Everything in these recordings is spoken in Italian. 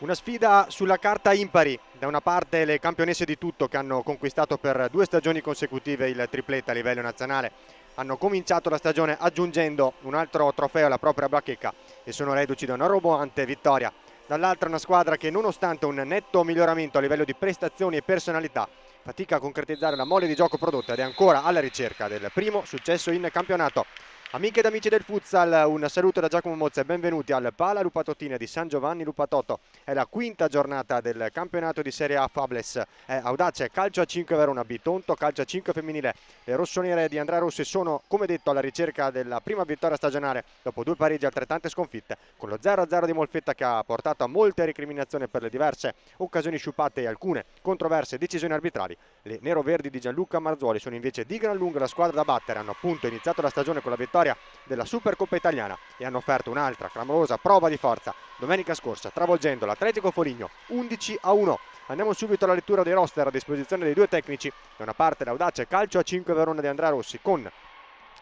Una sfida sulla carta impari, da una parte le campionesse di tutto che hanno conquistato per 2 stagioni consecutive il triplete a livello nazionale, hanno cominciato la stagione aggiungendo un altro trofeo alla propria bacheca e sono reduci da una roboante vittoria. Dall'altra una squadra che nonostante un netto miglioramento a livello di prestazioni e personalità fatica a concretizzare la mole di gioco prodotta ed è ancora alla ricerca del primo successo in campionato. Amiche ed amici del futsal, un saluto da Giacomo Mozza e benvenuti al Pala Lupatottina di San Giovanni Lupatotto. È la quinta giornata del campionato di Serie A Fables. È Audace Calcio a 5 Verona, Bitonto Calcio a 5 femminile. Le rossonere di Andrea Rossi sono, come detto, alla ricerca della prima vittoria stagionale dopo 2 pareggi e altrettante sconfitte, con lo 0-0 di Molfetta che ha portato a molte recriminazioni per le diverse occasioni sciupate e alcune controverse decisioni arbitrali. Le neroverdi di Gianluca Marzuoli sono invece di gran lunga la squadra da battere, hanno appunto iniziato la stagione con la vittoria della Supercoppa italiana e hanno offerto un'altra clamorosa prova di forza domenica scorsa, travolgendo l'Atletico Foligno 11-1. Andiamo subito alla lettura dei roster a disposizione dei due tecnici. Da una parte l'Audace Calcio a 5 Verona di Andrea Rossi con,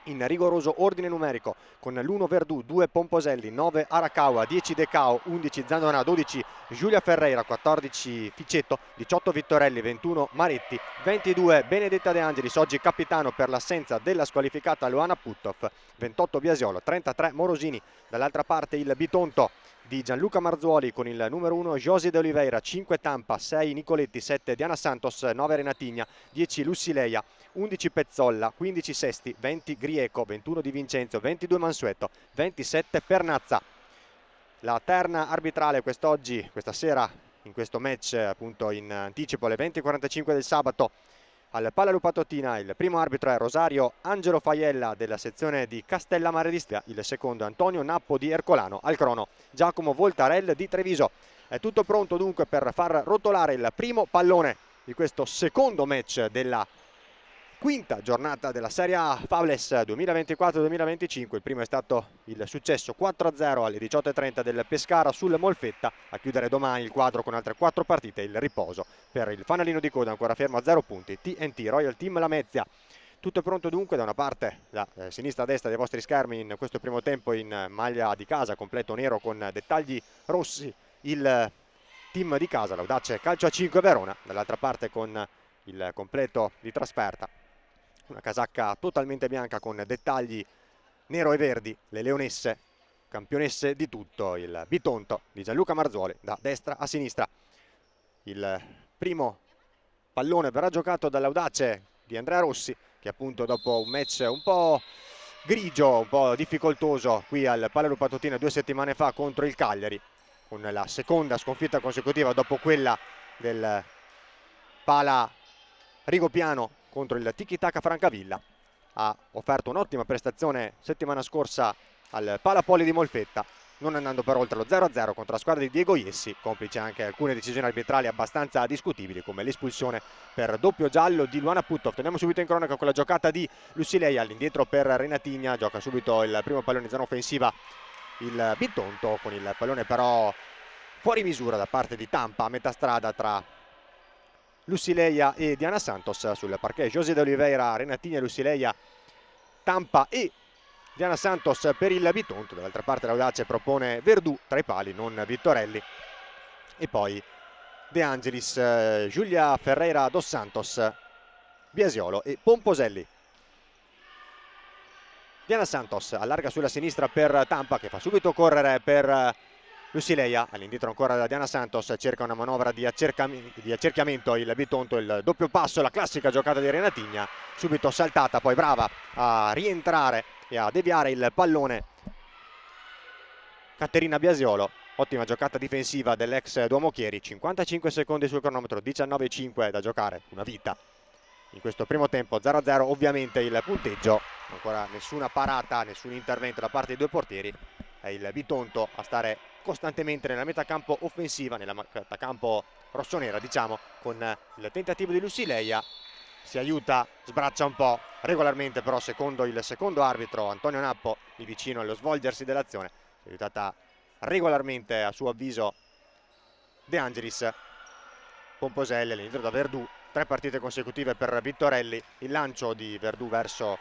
in rigoroso ordine numerico, con l'1 Verdù, 2 Pomposelli, 9 Arakawa, 10 Decao, 11 Zandona, 12 Giulia Ferreira, 14 Ficetto, 18 Vittorelli, 21 Maretti, 22 Benedetta De Angelis, oggi capitano per l'assenza della squalificata Luana Puttov, 28 Biasiolo, 33 Morosini. Dall'altra parte il Bitonto di Gianluca Marzuoli con il numero 1 Josi De Oliveira, 5 Tampa, 6 Nicoletti, 7 Diana Santos, 9 Renatigna, 10 Lussileia, 11 Pezzolla, 15 Sesti, 20 Grieco, 21 Di Vincenzo, 22 Mansueto, 27 Pernazza. La terna arbitrale quest'oggi, questa sera, in questo match appunto in anticipo alle 20:45 del sabato al Pala Lupatottina. Il primo arbitro è Rosario Angelo Faiella della sezione di Castellammare di Stia, il secondo Antonio Nappo di Ercolano, al crono Giacomo Voltarel di Treviso. È tutto pronto dunque per far rotolare il primo pallone di questo secondo match della quinta giornata della Serie A Fables 2024-2025. Il primo è stato il successo 4-0 alle 18:30 del Pescara sul Molfetta. A chiudere domani il quadro con altre 4 partite, il riposo per il fanalino di coda ancora fermo a 0 punti, TNT Royal Team Lamezia. Tutto è pronto dunque, da una parte da sinistra a destra dei vostri schermi in questo primo tempo in maglia di casa, completo nero con dettagli rossi, il team di casa, l'Audace Calcio a 5 Verona. Dall'altra parte con il completo di trasferta, una casacca totalmente bianca con dettagli nero e verdi, le leonesse, campionesse di tutto, il Bitonto di Gianluca Marzuoli, da destra a sinistra. Il primo pallone verrà giocato dall'Audace di Andrea Rossi, che appunto dopo un match un po' grigio, un po' difficoltoso qui al Pala Lupatottina 2 settimane fa contro il Cagliari, con la seconda sconfitta consecutiva dopo quella del Pala Rigopiano contro il Tiki Taka Francavilla. Ha offerto un'ottima prestazione settimana scorsa al Palapoli di Molfetta, non andando per oltre lo 0-0 contro la squadra di Diego Iessi, complice anche alcune decisioni arbitrali abbastanza discutibili come l'espulsione per doppio giallo di Luana Puttov. Torniamo subito in cronaca con la giocata di Lussileia, all'indietro per Renatigna, gioca subito il primo pallone in zona offensiva il Bitonto, con il pallone però fuori misura da parte di Tampa a metà strada tra Lussileia e Diana Santos. Sul parquet José de Oliveira, Renatigna, Lussileia, Tampa e Diana Santos per il Bitonto. Dall'altra parte l'Audace propone Verdù tra i pali, non Vittorelli, e poi De Angelis, Giulia Ferreira dos Santos, Biasiolo e Pomposelli. Diana Santos allarga sulla sinistra per Tampa, che fa subito correre per Lussileia, all'indietro ancora da Diana Santos, cerca una manovra di accerchiamento il Bitonto, il doppio passo, la classica giocata di Renatigna, subito saltata, poi brava a rientrare e a deviare il pallone Caterina Biasiolo. Ottima giocata difensiva dell'ex Duomo Chieri, 55 secondi sul cronometro, 19:05 da giocare, una vita in questo primo tempo. 0-0 ovviamente il punteggio, ancora nessuna parata, nessun intervento da parte dei due portieri. È il Bitonto a stare costantemente nella metacampo offensiva, nella metacampo rossonera diciamo, con il tentativo di Lussileia, si aiuta, sbraccia un po' regolarmente, però secondo il secondo arbitro Antonio Nappo, lì vicino allo svolgersi dell'azione, si è aiutata regolarmente a suo avviso De Angelis. Pomposelli all'indietro da Verdù, 3 partite consecutive per Vittorelli, il lancio di Verdù verso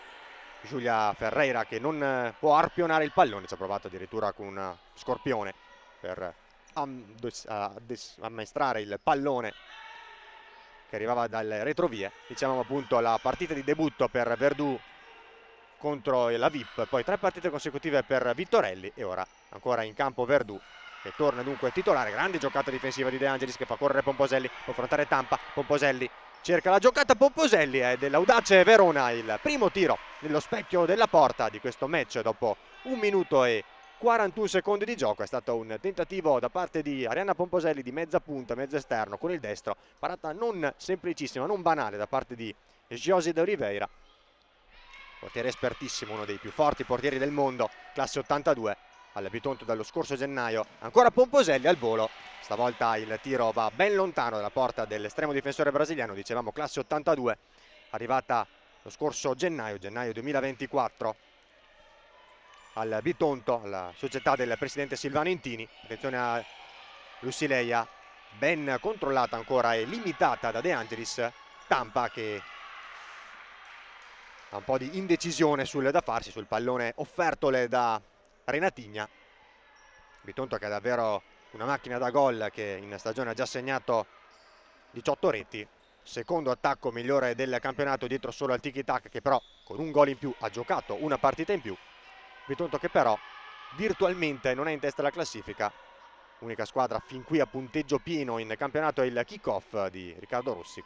Giulia Ferreira che non può arpionare il pallone, ci ha provato addirittura con un scorpione per ammaestrare il pallone che arrivava dalle retrovie. Diciamo appunto la partita di debutto per Verdù contro la VIP, poi 3 partite consecutive per Vittorelli e ora ancora in campo Verdù che torna dunque titolare. Grande giocata difensiva di De Angelis che fa correre Pomposelli, può affrontare Tampa, Pomposelli cerca la giocata, Pomposelli è dell'Audace Verona, il primo tiro nello specchio della porta di questo match dopo 1 minuto e 41 secondi di gioco. È stato un tentativo da parte di Arianna Pomposelli di mezza punta, mezzo esterno con il destro, parata non semplicissima, non banale da parte di Josi de Oliveira, portiere espertissimo, uno dei più forti portieri del mondo, classe 82, al Bitonto dallo scorso gennaio. Ancora Pomposelli al volo, stavolta il tiro va ben lontano dalla porta dell'estremo difensore brasiliano, dicevamo classe 82, arrivata lo scorso gennaio 2024 al Bitonto, alla società del presidente Silvano Intini. Attenzione a Lucileia, ben controllata ancora e limitata da De Angelis. Tampa che ha un po' di indecisione sul da farsi, sul pallone offertole da Renatigna. Bitonto che è davvero una macchina da gol, che in stagione ha già segnato 18 reti, secondo attacco migliore del campionato dietro solo al tiki-taka, che però con un gol in più ha giocato una partita in più. Bitonto che però virtualmente non è in testa alla classifica, unica squadra fin qui a punteggio pieno in campionato è il kick-off di Riccardo Russo,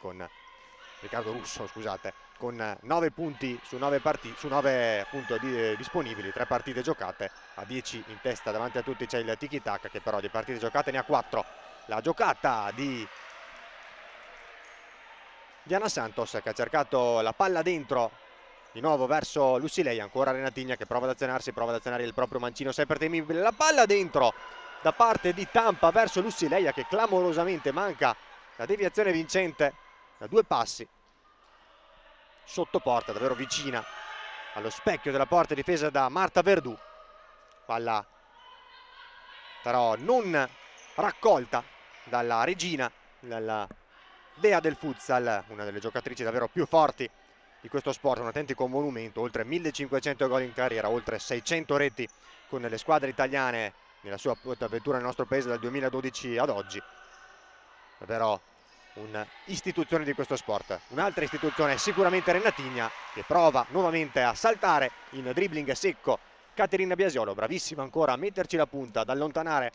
con 9 punti su 9 appunto disponibili, 3 partite giocate, a 10 in testa. Davanti a tutti c'è il tiki-taka che però di partite giocate ne ha 4. La giocata di Diana Santos che ha cercato la palla dentro di nuovo verso Lucileia, ancora Renatigna che prova ad azionarsi, prova ad azionare il proprio mancino sempre temibile, la palla dentro da parte di Tampa verso Lucileia che clamorosamente manca la deviazione vincente da 2 passi sotto porta, davvero vicina allo specchio della porta difesa da Marta Verdù. Palla però non raccolta dalla regina, dalla dea del futsal, una delle giocatrici davvero più forti di questo sport, un autentico monumento, oltre 1500 gol in carriera, oltre 600 reti con le squadre italiane nella sua avventura nel nostro paese dal 2012 ad oggi. Davvero un'istituzione di questo sport. Un'altra istituzione è sicuramente Renatigna, che prova nuovamente a saltare in dribbling secco. Caterina Biasiolo, bravissima ancora a metterci la punta, ad allontanare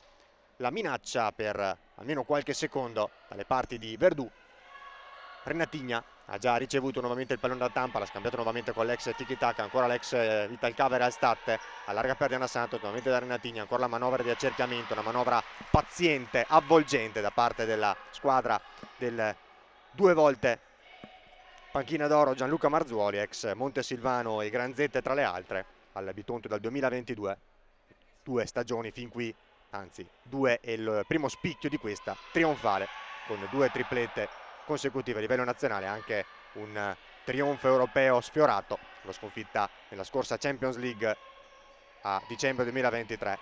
la minaccia per almeno qualche secondo dalle parti di Verdù. Renatigna ha già ricevuto nuovamente il pallone da Tampa, l'ha scambiato nuovamente con l'ex tiki-taka, ancora l'ex Vital Caver al stat, allarga per Diana Santos, nuovamente da Renatigna, ancora la manovra di accerchiamento, una manovra paziente, avvolgente da parte della squadra del 2 volte panchina d'oro Gianluca Marzuoli, ex Montesilvano e Granzette tra le altre, al Bitonto dal 2022, 2 stagioni fin qui, anzi 2 è il primo spicchio di questa, trionfale, con 2 triplette consecutive a livello nazionale, anche un trionfo europeo sfiorato, la sconfitta nella scorsa Champions League a dicembre 2023,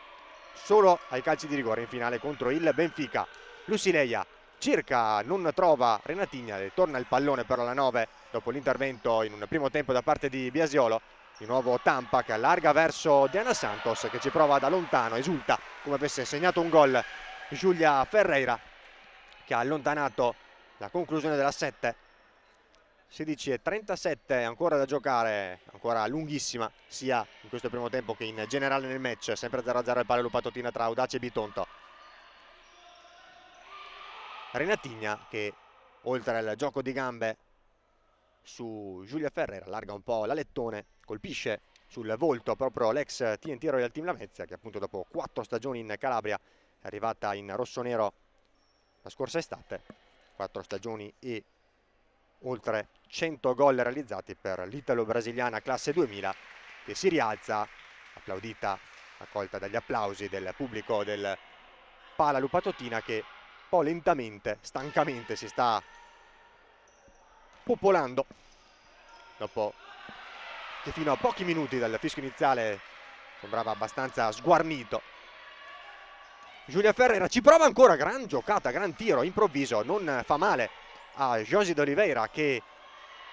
solo ai calci di rigore in finale contro il Benfica. Lucileia circa, non trova Renatigna, torna il pallone però alla 9 dopo l'intervento in un primo tempo da parte di Biasiolo. Di nuovo Tampa che allarga verso Diana Santos che ci prova da lontano, esulta come avesse segnato un gol Giulia Ferreira, che ha allontanato la conclusione della 7. 16:37 ancora da giocare, ancora lunghissima sia in questo primo tempo che in generale nel match, sempre 0-0 il palo Lupatotina tra Audace e Bitonto. Renatigna che oltre al gioco di gambe su Giulia Ferreira allarga un po' l'alettone, colpisce sul volto proprio l'ex TNT Royal Team Lamezia, che appunto dopo 4 stagioni in Calabria è arrivata in rossonero la scorsa estate. 4 stagioni e oltre 100 gol realizzati per l'italo-brasiliana classe 2000, che si rialza, applaudita, accolta dagli applausi del pubblico del Pala Lupatotina, che un po' lentamente, stancamente si sta popolando dopo che fino a pochi minuti dal fischio iniziale sembrava abbastanza sguarnito. Giulia Ferreira ci prova ancora, gran giocata, gran tiro improvviso, non fa male a Josi de Oliveira che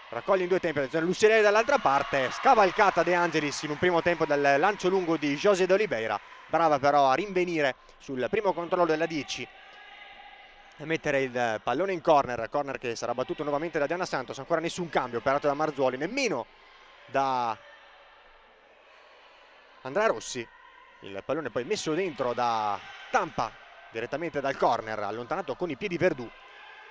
raccoglie in 2 tempi. Attenzione Lucileia dall'altra parte, scavalcata De Angelis in un primo tempo dal lancio lungo di Josi de Oliveira, brava però a rinvenire sul primo controllo della 10 e mettere il pallone in corner, corner che sarà battuto nuovamente da Diana Santos. Ancora nessun cambio operato da Marzoli, nemmeno da Andrea Rossi. Il pallone poi messo dentro da Tampa direttamente dal corner, allontanato con i piedi Verdù.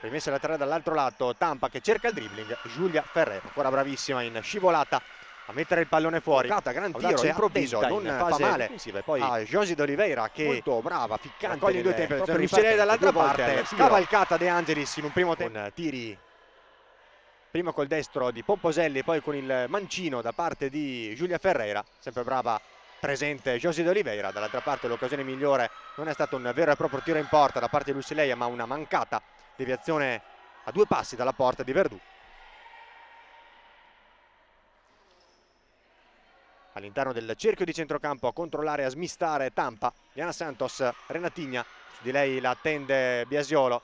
Rimessa laterale dall'altro lato, Tampa che cerca il dribbling, Giulia Ferrer ancora bravissima in scivolata a mettere il pallone fuori. Gran tiro improvviso, non fa male. E poi a Josi d'Oliveira che molto brava, ficcante, raccoglie in due tempi, Lucilei dall'altra parte, scavalcata De Angelis in un primo tempo con tiri prima col destro di Pomposelli, poi con il mancino da parte di Giulia Ferreira, sempre brava presente Josi d'Oliveira. Dall'altra parte l'occasione migliore non è stato un vero e proprio tiro in porta da parte di Lucilei, ma una mancata deviazione a 2 passi dalla porta di Verdù. All'interno del cerchio di centrocampo a controllare e a smistare Tampa, Diana Santos, Renatigna, su di lei la attende Biasiolo.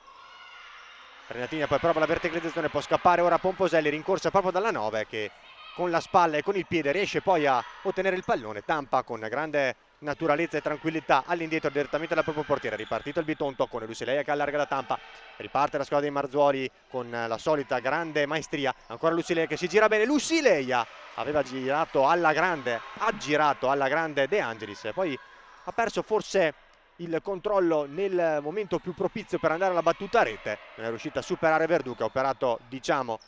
Renatigna poi prova la verticalizzazione, può scappare ora Pomposelli, rincorsa proprio dalla 9 che con la spalla e con il piede riesce poi a ottenere il pallone. Tampa con grande naturalezza e tranquillità all'indietro direttamente dal proprio portiere. Ripartito il Bitonto con Lucilei che allarga la Tampa, riparte la squadra dei Marzoli con la solita grande maestria. Ancora Lucilei che si gira bene, Lucilei aveva girato alla grande, ha girato alla grande De Angelis, poi ha perso forse il controllo nel momento più propizio per andare alla battuta a rete. Non è riuscita a superare Verdù che ha operato, diciamo,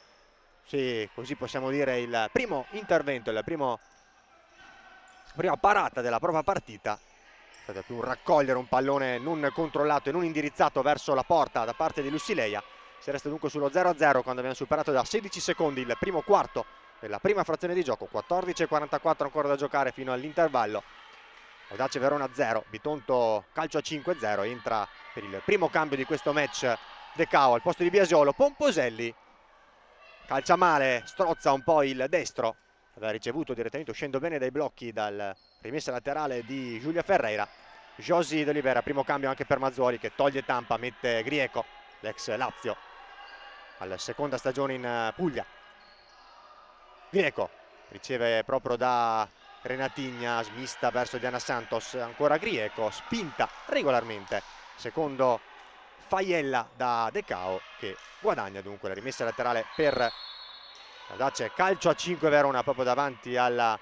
sì, così possiamo dire, il primo intervento, la prima parata della propria partita. È stato più un raccogliere un pallone non controllato e non indirizzato verso la porta da parte di Lucileia. Si resta dunque sullo 0-0 quando abbiamo superato da 16 secondi il primo quarto della prima frazione di gioco. 14:44 ancora da giocare fino all'intervallo. Audace Verona 0, Bitonto calcio a 5-0. Entra per il primo cambio di questo match De Cao al posto di Biasiolo. Pomposelli calcia male, strozza un po' il destro, aveva ricevuto direttamente uscendo bene dai blocchi dal rimessa laterale di Giulia Ferreira. Josi d'Oliveira, primo cambio anche per Mazzoli che toglie Tampa, mette Grieco, l'ex Lazio, alla seconda stagione in Puglia. Grieco riceve proprio da Renatigna, smista verso Diana Santos, ancora Grieco, spinta regolarmente, secondo Faiella da De Cao che guadagna dunque la rimessa laterale per Audace. Calcio a 5 Verona proprio davanti alla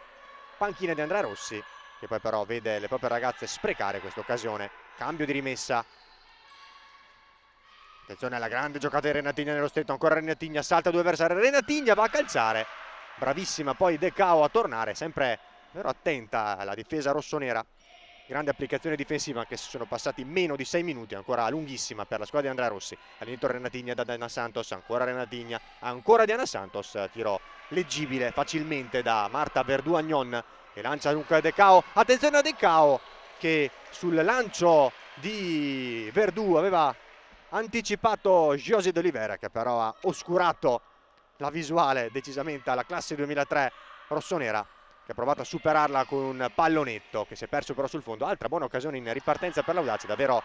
panchina di Andrea Rossi, che poi però vede le proprie ragazze sprecare questa occasione. Cambio di rimessa, attenzione alla grande giocata di Renatigna nello stretto, ancora Renatigna, salta 2 avversari, Renatigna va a calciare, bravissima poi De Cao a tornare, sempre vero attenta alla difesa rossonera. Grande applicazione difensiva anche se sono passati meno di 6 minuti, ancora lunghissima per la squadra di Andrea Rossi. All'inizio Renatigna da Diana Santos, ancora Renatigna, ancora Diana Santos, tiro leggibile facilmente da Marta Verdù-Agnon e lancia dunque De Cao. Attenzione a De Cao che sul lancio di Verdù aveva anticipato Josi d'Oliveira che però ha oscurato la visuale decisamente alla classe 2003 rossonera, che ha provato a superarla con un pallonetto che si è perso però sul fondo. Altra buona occasione in ripartenza per l'Audace, davvero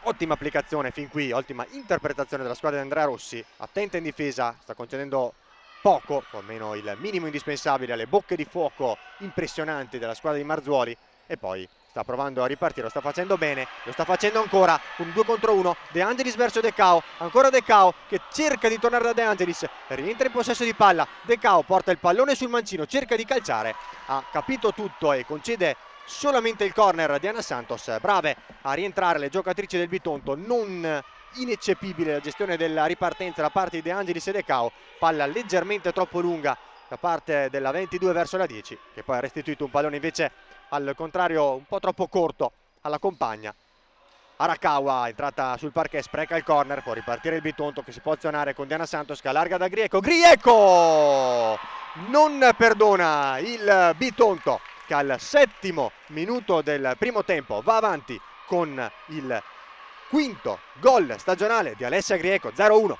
ottima applicazione fin qui, ottima interpretazione della squadra di Andrea Rossi, attenta in difesa, sta concedendo poco, o almeno il minimo indispensabile alle bocche di fuoco impressionanti della squadra di Marzoli, e poi sta provando a ripartire, lo sta facendo bene, lo sta facendo ancora, un 2 contro 1, De Angelis verso De Cao, ancora De Cao che cerca di tornare da De Angelis, rientra in possesso di palla, De Cao porta il pallone sul mancino, cerca di calciare, ha capito tutto e concede solamente il corner. Diana Santos, brave a rientrare le giocatrici del Bitonto, non ineccepibile la gestione della ripartenza da parte di De Angelis e De Cao, palla leggermente troppo lunga da parte della 22 verso la 10, che poi ha restituito un pallone invece al contrario un po' troppo corto alla compagna. Arakawa entrata sul parquet, spreca il corner, può ripartire il Bitonto che si può azionare con Diana Santos che allarga da Grieco. Grieco non perdona il Bitonto che al 7° minuto del primo tempo va avanti con il quinto gol stagionale di Alessia Grieco, 0-1.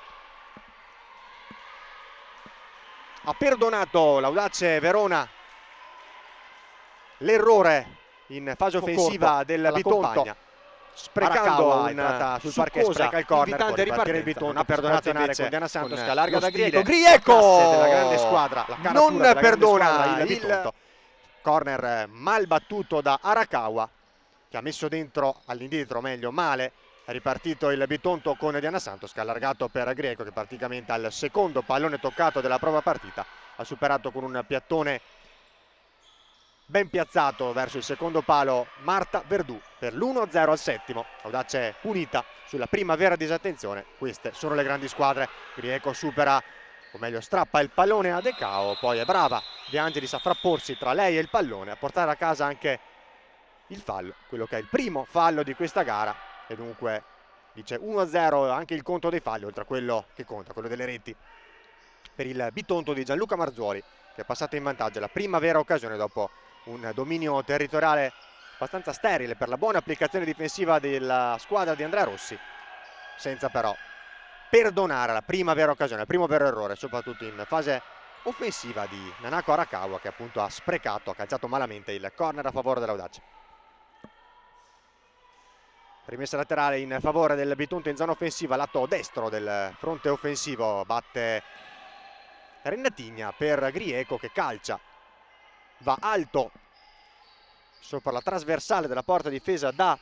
Ha perdonato l'Audace Verona l'errore in fase offensiva del Bitonto, sprecando un'entrata sul parquet, spreca il corner, può ripartire il Bitonto, ha perdonato invece con Diana Santos che allarga da Grieco. Grieco della grande squadra, non perdona il Bitonto. corner mal battuto da Arakawa, che ha messo dentro, all'indietro meglio, male. È ripartito il Bitonto con Diana Santos, che ha allargato per Greco, che praticamente al secondo pallone toccato della propria partita ha superato con un piattone ben piazzato verso il secondo palo Marta Verdù per l'1-0 al settimo. Audace punita sulla prima vera disattenzione. Queste sono le grandi squadre. Grieco supera, o meglio strappa il pallone a De Cao, poi è brava De Angelis a frapporsi tra lei e il pallone, a portare a casa anche il fallo, quello che è il primo fallo di questa gara, e dunque dice 1-0 anche il conto dei falli, oltre a quello che conta, quello delle reti, per il Bitonto di Gianluca Marzuoli, che è passato in vantaggio. La prima vera occasione dopo un dominio territoriale abbastanza sterile per la buona applicazione difensiva della squadra di Andrea Rossi, senza però perdonare la prima vera occasione, il primo vero errore, soprattutto in fase offensiva di Nanako Arakawa, che appunto ha sprecato, ha calciato malamente il corner a favore dell'Audace. Rimessa laterale in favore del Bitonto in zona offensiva, lato destro del fronte offensivo, batte Renatigna per Grieco, che calcia, va alto sopra la trasversale della porta difesa da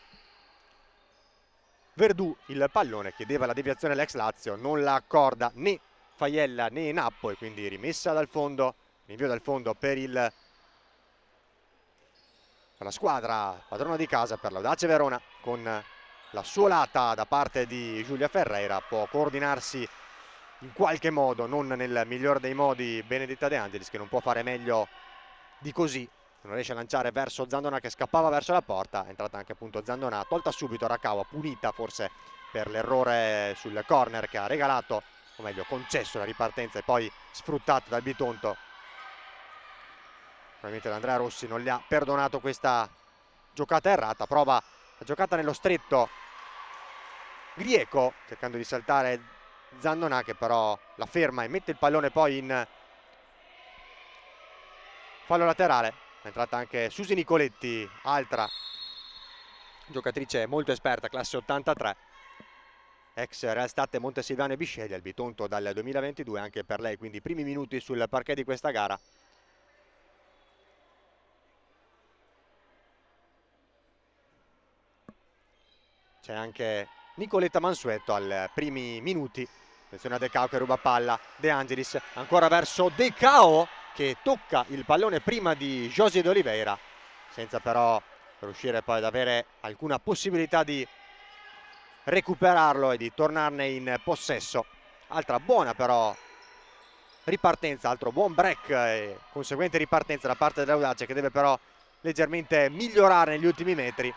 Verdù. Il pallone chiedeva la deviazione all'ex Lazio, non la accorda né Faiella né Nappo, e quindi rimessa dal fondo, rinvio dal fondo per la squadra padrona di casa, per l'Audace Verona, con la suolata da parte di Giulia Ferreira. Può coordinarsi in qualche modo, non nel migliore dei modi, Benedetta De Angelis, che non può fare meglio di così. Non riesce a lanciare verso Zandona, che scappava verso la porta. È entrata anche appunto Zandona, tolta subito Arakawa, punita forse per l'errore sul corner che ha regalato, o meglio concesso la ripartenza e poi sfruttata dal Bitonto. Probabilmente Andrea Rossi non gli ha perdonato questa giocata errata. Prova la giocata nello stretto Grieco, cercando di saltare Zandona, che però la ferma e mette il pallone poi in fallo laterale. È entrata anche Susi Nicoletti, altra giocatrice molto esperta, classe 83, ex Real State Montesilvano e Bisceglie. Il Bitonto dal 2022, anche per lei quindi i primi minuti sul parquet di questa gara. C'è anche Nicoletta Mansueto ai primi minuti. Attenzione a De Cao che ruba palla, De Angelis ancora verso De Cao, che tocca il pallone prima di Josie de Oliveira, senza però riuscire poi ad avere alcuna possibilità di recuperarlo e di tornarne in possesso. Altra buona però ripartenza, altro buon break e conseguente ripartenza da parte dell'Audace, che deve però leggermente migliorare negli ultimi metri.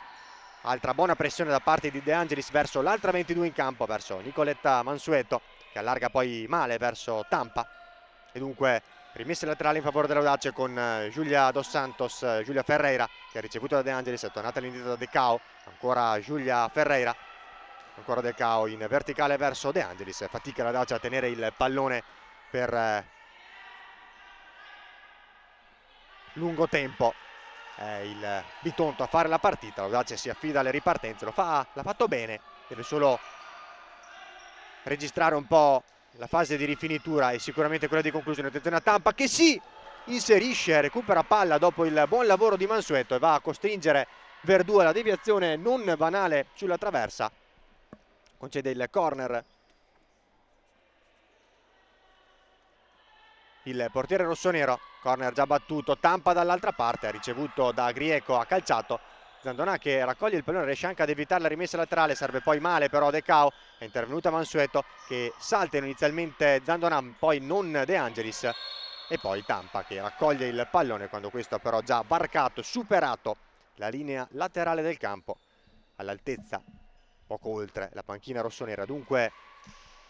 Altra buona pressione da parte di De Angelis verso l'altra 22 in campo, verso Nicoletta Mansueto, che allarga poi male verso Tampa. E dunque rimessa laterale in favore dell'Audace con Giulia Dos Santos, Giulia Ferreira, che ha ricevuto da De Angelis, è tornata all'indietro da De Cao, ancora Giulia Ferreira, ancora De Cao in verticale verso De Angelis. Fatica l'Audace a tenere il pallone per lungo tempo. È il Bitonto a fare la partita. L'Audace si affida alle ripartenze, l'ha fatto bene, deve solo registrare un po' la fase di rifinitura e sicuramente quella di conclusione. Attenzione a Tampa, che si inserisce, recupera palla dopo il buon lavoro di Mansueto e va a costringere Verdù alla deviazione non banale sulla traversa. Concede il corner il portiere rossonero. Corner già battuto, Tampa dall'altra parte, ha ricevuto da Grieco, ha calciato. Zandona che raccoglie il pallone, riesce anche ad evitare la rimessa laterale, serve poi male però De Cao. È intervenuta Mansueto, che salta inizialmente Zandona, poi non De Angelis, e poi Tampa che raccoglie il pallone quando questo ha però già varcato, superato la linea laterale del campo, all'altezza poco oltre la panchina rossonera. Dunque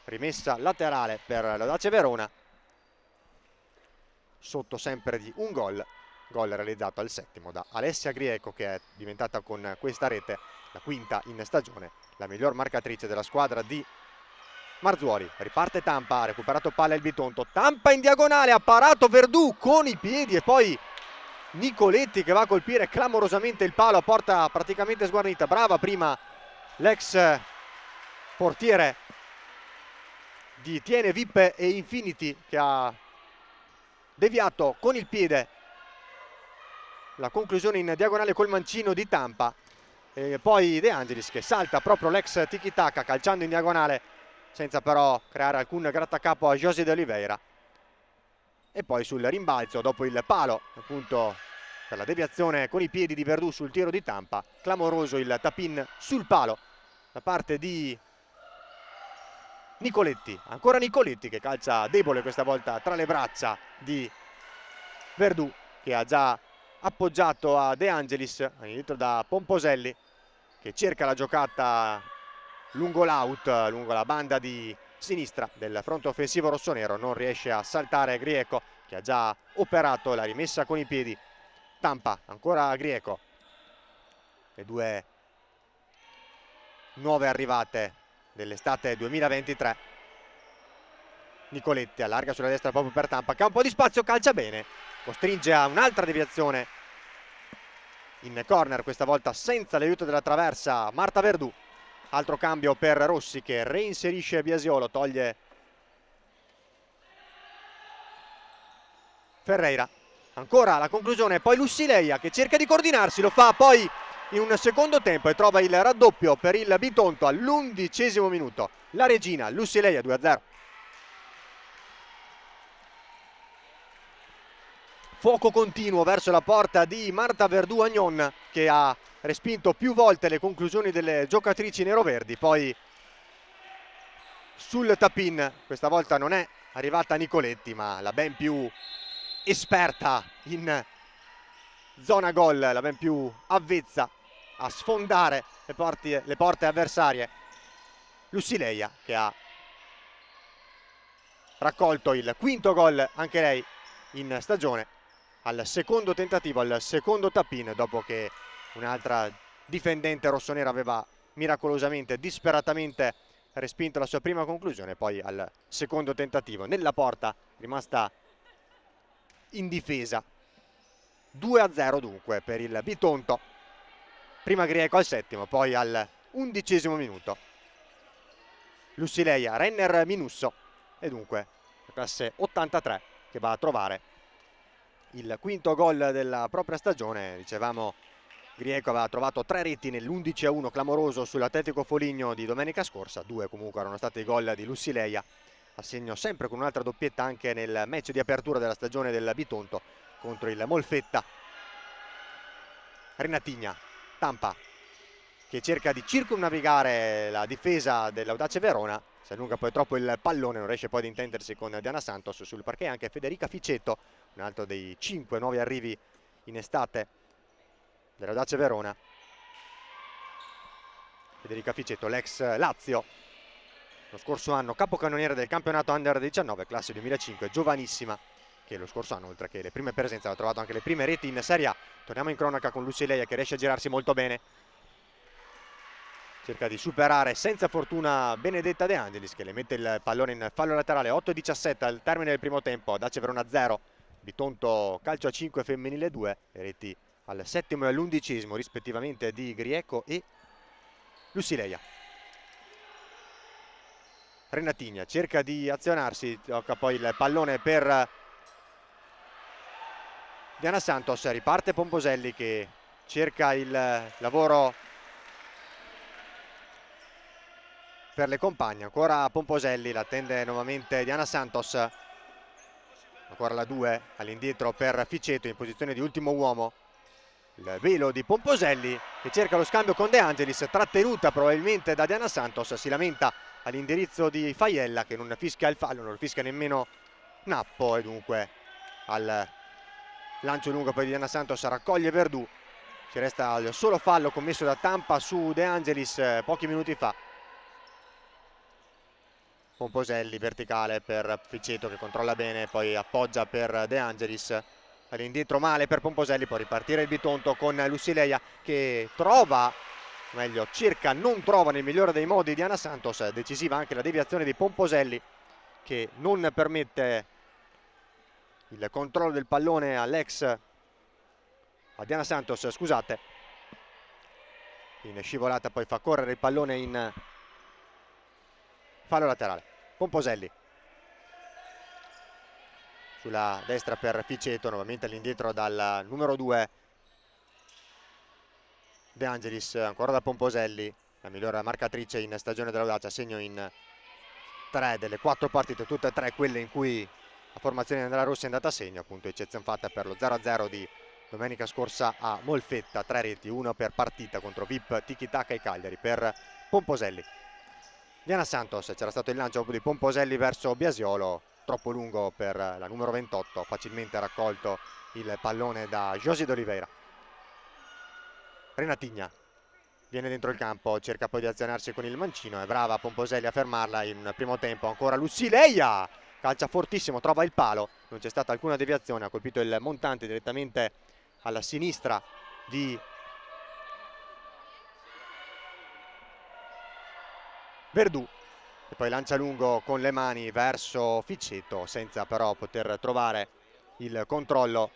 rimessa laterale per l'Audace Verona, sotto sempre di un gol realizzato al settimo da Alessia Grieco, che è diventata con questa rete la quinta in stagione, la miglior marcatrice della squadra di Marzuoli. Riparte Tampa, ha recuperato palla il Bitonto, Tampa in diagonale, ha parato Verdù con i piedi e poi Nicoletti che va a colpire clamorosamente il palo a porta praticamente sguarnita. Brava prima l'ex portiere di Tiene, VIP e Infinity, che ha deviato con il piede la conclusione in diagonale col mancino di Tampa, e poi De Angelis che salta proprio l'ex tiki-taka calciando in diagonale senza però creare alcun grattacapo a José de Oliveira. E poi sul rimbalzo dopo il palo appunto per la deviazione con i piedi di Verdù sul tiro di Tampa, clamoroso il tap-in sul palo da parte di Nicoletti, ancora Nicoletti che calcia debole questa volta tra le braccia di Verdù, che ha già appoggiato a De Angelis, all'indietro da Pomposelli che cerca la giocata lungo l'out, lungo la banda di sinistra del fronte offensivo rossonero, non riesce a saltare Grieco che ha già operato la rimessa con i piedi. Tampa, ancora Grieco, le due nuove arrivate dell'estate 2023. Nicoletti allarga sulla destra proprio per Tampa, che ha un po' di spazio, calcia bene, costringe a un'altra deviazione in corner, questa volta senza l'aiuto della traversa Marta Verdù. Altro cambio per Rossi che reinserisce Biasiolo, toglie Ferreira. Ancora la conclusione, poi Lussileia che cerca di coordinarsi, lo fa poi in un secondo tempo e trova il raddoppio per il Bitonto all'11° minuto. La regina Lussileia 2-0. Fuoco continuo verso la porta di Marta Verdù Agnon che ha respinto più volte le conclusioni delle giocatrici neroverdi. Poi sul tap-in questa volta non è arrivata Nicoletti ma la ben più esperta in zona gol, la ben più avvezza a sfondare le porte avversarie, Lussileia, che ha raccolto il quinto gol anche lei in stagione al secondo tentativo, al secondo tap-in, dopo che un'altra difendente rossonera aveva miracolosamente, disperatamente respinto la sua prima conclusione. Poi al secondo tentativo nella porta rimasta in difesa. 2-0 dunque per il Bitonto. Prima Grieco al 7°, poi al 11° minuto Lussileia, Renner, Minusso, e dunque la classe 83 che va a trovare il quinto gol della propria stagione. Dicevamo, Grieco aveva trovato 3 reti nell'11-1 clamoroso sull'Atletico Foligno di domenica scorsa. 2 comunque erano stati i gol di Lussileia, a segno sempre con un'altra doppietta anche nel match di apertura della stagione del Bitonto contro il Molfetta. Renatigna, Tampa che cerca di circumnavigare la difesa dell'Audace Verona, si allunga poi troppo il pallone, non riesce poi ad intendersi con Diana Santos. Sul parquet anche Federica Ficetto, un altro dei 5 nuovi arrivi in estate dell'Audace Verona. Federica Ficetto, l'ex Lazio, lo scorso anno capocannoniere del campionato Under 19, classe 2005, giovanissima, che lo scorso anno, oltre che le prime presenze, ha trovato anche le prime reti in Serie A. Torniamo in cronaca con Lussileia che riesce a girarsi molto bene, cerca di superare senza fortuna Benedetta De Angelis che le mette il pallone in fallo laterale. 8-17 al termine del primo tempo, Audace Verona 0, Bitonto calcio a 5 femminile 2, le reti al 7° e all'11° rispettivamente di Grieco e Lussileia. Renatigna cerca di azionarsi, tocca poi il pallone per Diana Santos, riparte Pomposelli che cerca il lavoro per le compagne. Ancora Pomposelli, la attende nuovamente Diana Santos, ancora la 2 all'indietro per Ficetto in posizione di ultimo uomo. Il velo di Pomposelli che cerca lo scambio con De Angelis, trattenuta probabilmente da Diana Santos, si lamenta all'indirizzo di Faiella che non fischia il fallo, non lo fischia nemmeno Nappo, e dunque al lancio lungo poi di Diana Santos raccoglie Verdù. Ci resta il solo fallo commesso da Tampa su De Angelis pochi minuti fa. Pomposelli verticale per Ficetto che controlla bene, poi appoggia per De Angelis, all'indietro male per Pomposelli, può ripartire il Bitonto con Lussileia che trova, meglio cerca, non trova nel migliore dei modi Diana Santos. Decisiva anche la deviazione di Pomposelli che non permette il controllo del pallone a Diana Santos, scusate, in scivolata poi fa correre il pallone in fallo laterale. Pomposelli sulla destra per Ficetto, nuovamente all'indietro dal numero 2 De Angelis, ancora da Pomposelli, la migliore marcatrice in stagione dell'Audacia, segno in 3 delle 4 partite, tutte e 3 quelle in cui la formazione della Rossa è andata a segno, appunto eccezione fatta per lo 0-0 di domenica scorsa a Molfetta, 3 reti, 1 per partita contro VIP, Tiki Taka e Cagliari per Pomposelli. Diana Santos, c'era stato il lancio di Pomposelli verso Biasiolo, troppo lungo per la numero 28, facilmente raccolto il pallone da Josi d'Oliveira. Renatigna viene dentro il campo, cerca poi di azionarsi con il mancino, è brava Pomposelli a fermarla in primo tempo, ancora Lussileia, calcia fortissimo, trova il palo, non c'è stata alcuna deviazione, ha colpito il montante direttamente alla sinistra di Verdù, e poi lancia lungo con le mani verso Ficetto, senza però poter trovare il controllo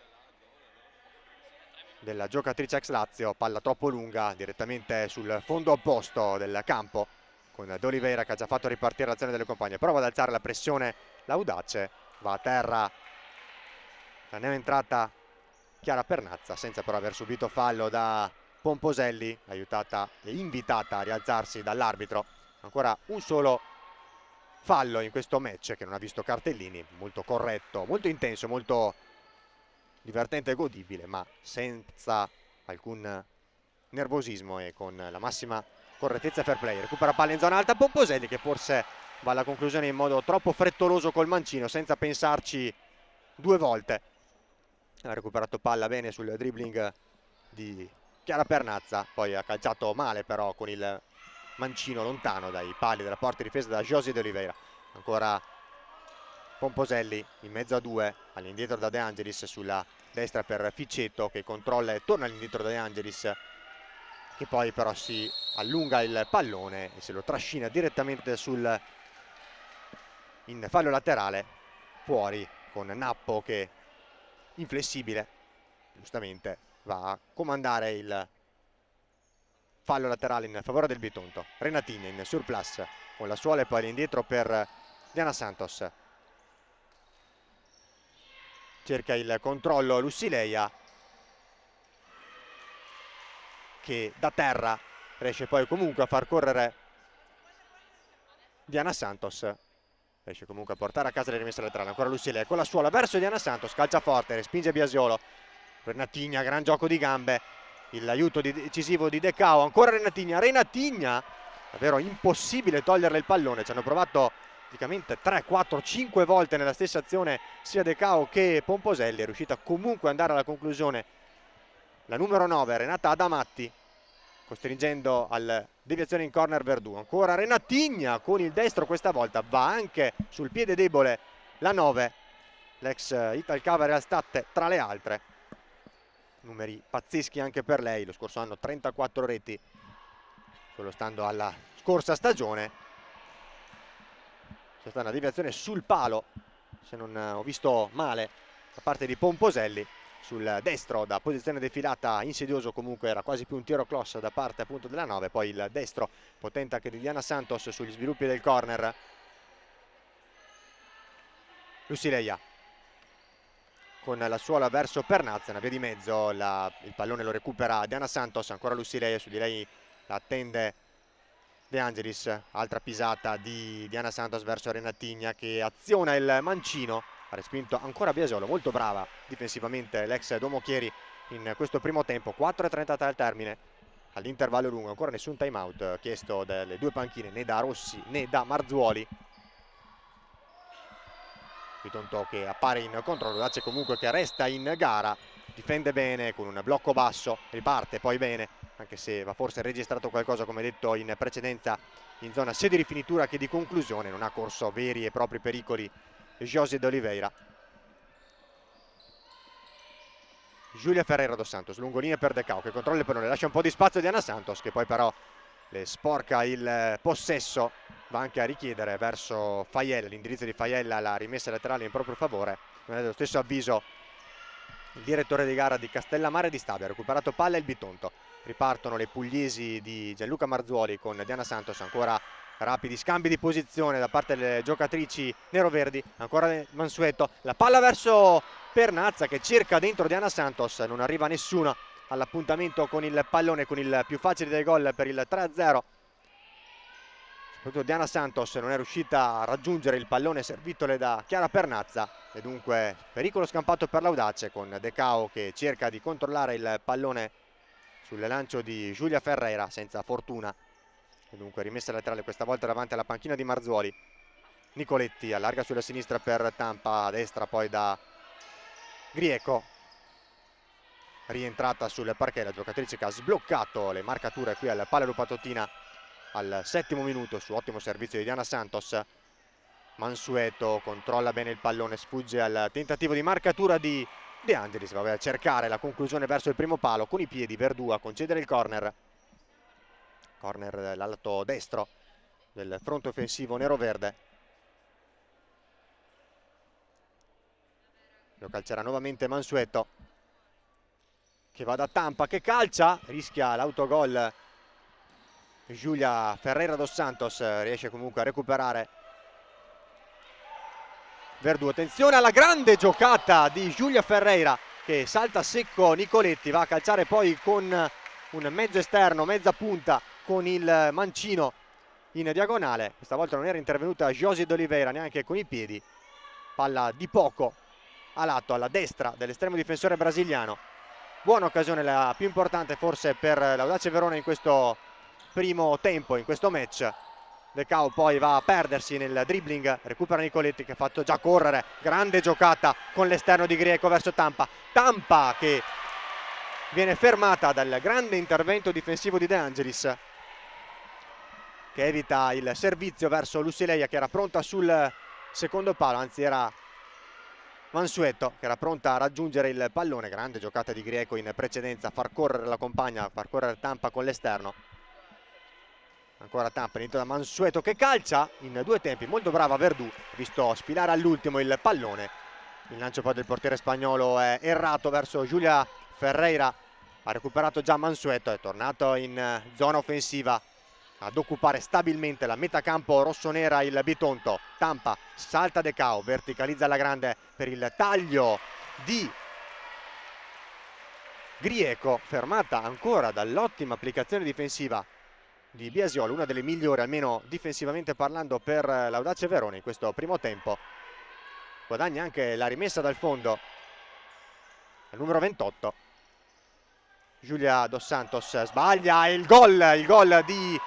della giocatrice ex Lazio. Palla troppo lunga direttamente sul fondo opposto del campo, con D'Oliveira che ha già fatto ripartire l'azione delle compagne. Prova ad alzare la pressione l'Audace, va a terra la neoentrata Chiara Pernazza, senza però aver subito fallo da Pomposelli, aiutata e invitata a rialzarsi dall'arbitro. Ancora un solo fallo in questo match che non ha visto cartellini, molto corretto, molto intenso, molto divertente e godibile, ma senza alcun nervosismo e con la massima correttezza e fair play. Recupera palla in zona alta Pomposelli, che forse va alla conclusione in modo troppo frettoloso col mancino, senza pensarci due volte. Ha recuperato palla bene sul dribbling di Chiara Pernazza, poi ha calciato male però con il mancino lontano dai pali della porta difesa da Josi d'Oliveira. Ancora Pomposelli in mezzo a due, all'indietro da De Angelis sulla destra per Ficetto, che controlla e torna all'indietro da De Angelis, che poi però si allunga il pallone e se lo trascina direttamente in fallo laterale fuori, con Nappo che inflessibile giustamente va a comandare il fallo laterale in favore del Bitonto. Renatigna in surplus con la suola e poi all'indietro per Diana Santos, cerca il controllo Lussileia, che da terra riesce poi comunque a far correre Diana Santos, riesce comunque a portare a casa le rimesse laterali. Ancora Lussileia con la suola verso Diana Santos, calcia forte, respinge Biasiolo. Renatigna, gran gioco di gambe, l'aiuto decisivo di Decao, ancora Renatigna, davvero impossibile toglierle il pallone, ci hanno provato praticamente 3, 4, 5 volte nella stessa azione sia Decao che Pomposelli. È riuscita comunque ad andare alla conclusione la numero 9 Renata Adamatti, costringendo alla deviazione in corner Verdù. Ancora Renatigna con il destro, questa volta va anche sul piede debole la 9, l'ex Italcava Real Stat tra le altre. Numeri pazzeschi anche per lei, lo scorso anno 34 reti, solo stando alla scorsa stagione. C'è stata una deviazione sul palo, se non ho visto male, da parte di Pomposelli sul destro da posizione defilata, insidioso comunque, era quasi più un tiro cross da parte appunto della 9, poi il destro potente anche di Diana Santos sugli sviluppi del corner. Lussileia con la suola verso Pernazza, una via di mezzo, il pallone lo recupera Diana Santos, ancora Lussileia, su di lei la attende De Angelis, altra pisata di Diana Santos verso Renatigna che aziona il mancino, ha respinto ancora Biasiolo, molto brava difensivamente l'ex Domochieri in questo primo tempo. 4:33 al termine, all'intervallo lungo, ancora nessun time out chiesto dalle due panchine, né da Rossi né da Marzuoli. Bitonto che appare in controllo, Dace comunque che resta in gara, difende bene con un blocco basso, riparte poi bene, anche se va forse registrato qualcosa come detto in precedenza in zona sia di rifinitura che di conclusione, non ha corso veri e propri pericoli Josi d'Oliveira. Giulia Ferreira dos Santos, lungolinea per Decao che controlla il pallone, lascia un po' di spazio a Diana Santos che poi però le sporca il possesso, va anche a richiedere verso Faiella, l'indirizzo di Faiella, la rimessa laterale in proprio favore. Non è dello stesso avviso il direttore di gara di Castellammare e di Stabia. Ha recuperato palla il Bitonto, ripartono le pugliesi di Gianluca Marzuoli con Diana Santos, ancora rapidi scambi di posizione da parte delle giocatrici neroverdi, ancora Mansueto, la palla verso Pernazza che cerca dentro Diana Santos, non arriva nessuna all'appuntamento con il pallone, con il più facile dei gol per il 3-0. Soprattutto Diana Santos non è riuscita a raggiungere il pallone servitole da Chiara Pernazza e dunque pericolo scampato per l'Audace, con De Cao che cerca di controllare il pallone sul lancio di Giulia Ferreira senza fortuna. E dunque rimessa laterale questa volta davanti alla panchina di Marzoli. Nicoletti allarga sulla sinistra per Tampa, a destra poi da Grieco. Rientrata sul parquet la giocatrice che ha sbloccato le marcature qui al Palla Lupatottina al 7° minuto su ottimo servizio di Diana Santos. Mansueto controlla bene il pallone, sfugge al tentativo di marcatura di De Angelis, va a cercare la conclusione verso il primo palo con i piedi. Verdù a concedere il corner dall'alto destro del fronte offensivo nero-verde. Lo calcerà nuovamente Mansueto, che va da Tampa, che calcia, rischia l'autogol. Giulia Ferreira dos Santos riesce comunque a recuperare Verdù. Attenzione alla grande giocata di Giulia Ferreira, che salta secco Nicoletti, va a calciare poi con un mezzo esterno, mezza punta, con il mancino in diagonale. Questa volta non era intervenuta Josie d'Oliveira neanche con i piedi. Palla di poco a lato, alla destra dell'estremo difensore brasiliano. Buona occasione, la più importante forse per l'Audace Verona in questo primo tempo, in questo match. De Cao poi va a perdersi nel dribbling, recupera Nicoletti che ha fatto già correre. Grande giocata con l'esterno di Grieco verso Tampa. Tampa che viene fermata dal grande intervento difensivo di De Angelis, che evita il servizio verso Lucileia, che era pronta sul secondo palo, anzi era Mansueto che era pronta a raggiungere il pallone. Grande giocata di Grieco in precedenza, far correre la compagna, far correre Tampa con l'esterno. Ancora Tampa, inizio da Mansueto che calcia in due tempi, molto brava Verdù, visto sfilare all'ultimo il pallone. Il lancio poi del portiere spagnolo è errato verso Giulia Ferreira, ha recuperato già Mansueto, è tornato in zona offensiva ad occupare stabilmente la metacampo rossonera il Bitonto. Tampa, salta De Cao, verticalizza alla grande per il taglio di Grieco, fermata ancora dall'ottima applicazione difensiva di Biasiolo, una delle migliori almeno difensivamente parlando per l'Audace Verona in questo primo tempo. Guadagna anche la rimessa dal fondo al numero 28. Giulia dos Santos sbaglia il gol di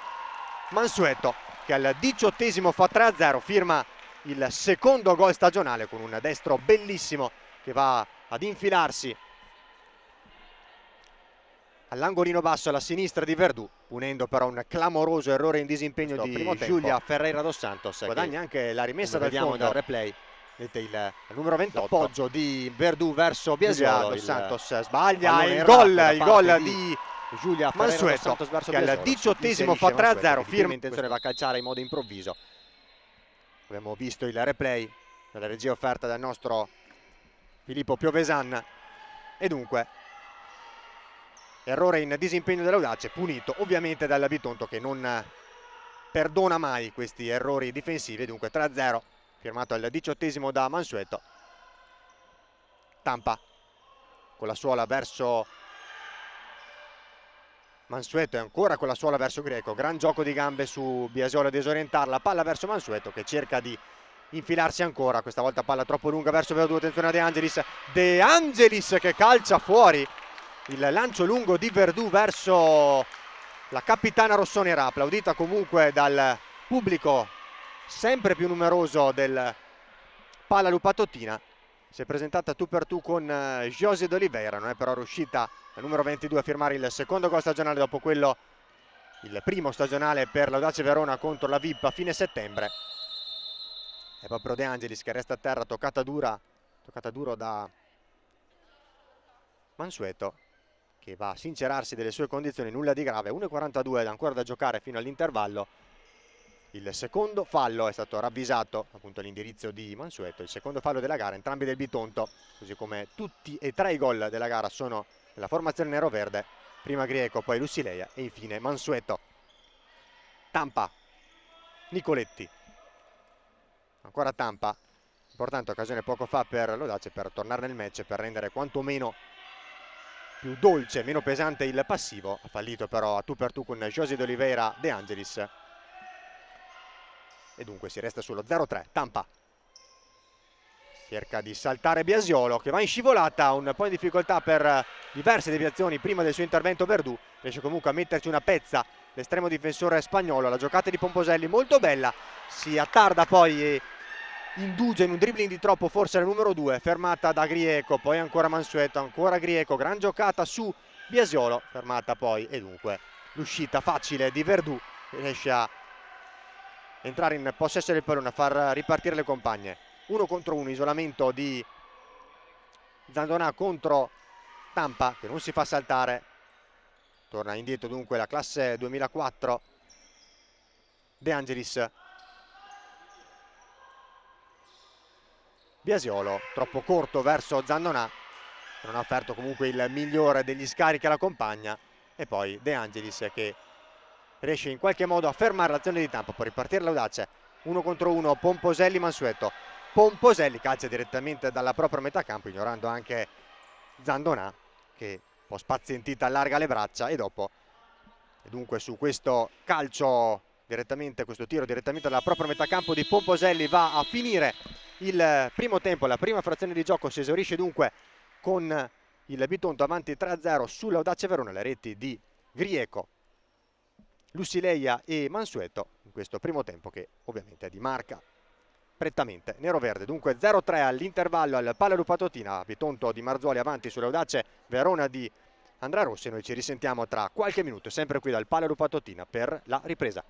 Mansueto, che al 18° fa 3-0, firma il secondo gol stagionale con un destro bellissimo che va ad infilarsi all'angolino basso alla sinistra di Verdù, punendo però un clamoroso errore in disimpegno di Giulia Ferreira dos Santos. Guadagna anche la rimessa dal fondo dal replay. Vedete il numero 28, appoggio di Verdù verso Biasiolo. Dos Santos sbaglia il gol di Giulia Mansueto, che al 18° fa 3-0, firma intenzione va a calciare in modo improvviso. Abbiamo visto il replay della regia offerta dal nostro Filippo Piovesan e dunque errore in disimpegno dell'Audace, punito ovviamente dal Bitonto, che non perdona mai questi errori difensivi. Dunque 3-0, firmato al 18° da Mansueto. Tampa con la suola verso Mansueto e ancora con la suola verso Grieco. Gran gioco di gambe su Biasiolo a disorientarla. Palla verso Mansueto che cerca di infilarsi ancora, questa volta palla troppo lunga verso Verdù. Attenzione a De Angelis, De Angelis che calcia fuori il lancio lungo di Verdù verso la capitana rossonera, applaudita comunque dal pubblico sempre più numeroso del Palla Lupatottina. Si è presentata tu per tu con Josie d'Oliveira, non è però riuscita la numero 22 a firmare il secondo gol stagionale dopo quello, il primo stagionale per l'Audace Verona contro la VIP a fine settembre. È proprio De Angelis che resta a terra, toccata duro da Mansueto, che va a sincerarsi delle sue condizioni, nulla di grave. 1:42 ancora da giocare fino all'intervallo. Il secondo fallo è stato ravvisato, appunto all'indirizzo di Mansueto, il secondo fallo della gara, entrambi del Bitonto, così come tutti e tre i gol della gara sono nella formazione nero-verde. Prima Grieco, poi Lucileia e infine Mansueto. Tampa, Nicoletti, ancora Tampa, importante occasione poco fa per l'Audace per tornare nel match, per rendere quantomeno più dolce, meno pesante il passivo. Ha fallito però a tu per tu con José de Oliveira De Angelis. E dunque si resta sullo 0-3. Tampa cerca di saltare Biasiolo, che va in scivolata, un po' in difficoltà per diverse deviazioni prima del suo intervento. Verdù riesce comunque a metterci una pezza l'estremo difensore spagnolo. La giocata di Pomposelli molto bella, si attarda poi e indugia in un dribbling di troppo, forse la numero 2, fermata da Grieco, poi ancora Mansueto, ancora Grieco, gran giocata su Biasiolo, fermata poi, e dunque l'uscita facile di Verdù, che riesce a entrare in possesso del pallone, a far ripartire le compagne. 1 contro 1, isolamento di Zandonà contro Tampa, che non si fa saltare. Torna indietro dunque la classe 2004 De Angelis. Biasiolo troppo corto verso Zandonà, non ha offerto comunque il migliore degli scarichi alla compagna, e poi De Angelis che riesce in qualche modo a fermare l'azione di Tampa. Può ripartire l'audace. 1 contro 1, Pomposelli Mansueto. Pomposelli calcia direttamente dalla propria metà campo, ignorando anche Zandonà, che un po' spazientita allarga le braccia, e dopo, e dunque su questo calcio direttamente, questo tiro direttamente dalla propria metà campo di Pomposelli, va a finire il primo tempo. La prima frazione di gioco si esaurisce dunque con il Bitonto avanti 3-0 sull'Audace Verona. Le reti di Grieco, Lucileia e Mansueto in questo primo tempo, che ovviamente è di marca prettamente nero-verde. Dunque 0-3 all'intervallo al Pallo Patotina. Bitonto di Marzoli avanti sull'Audace Verona di Andrea Rossi. Noi ci risentiamo tra qualche minuto sempre qui dal Pallo Patotina per la ripresa.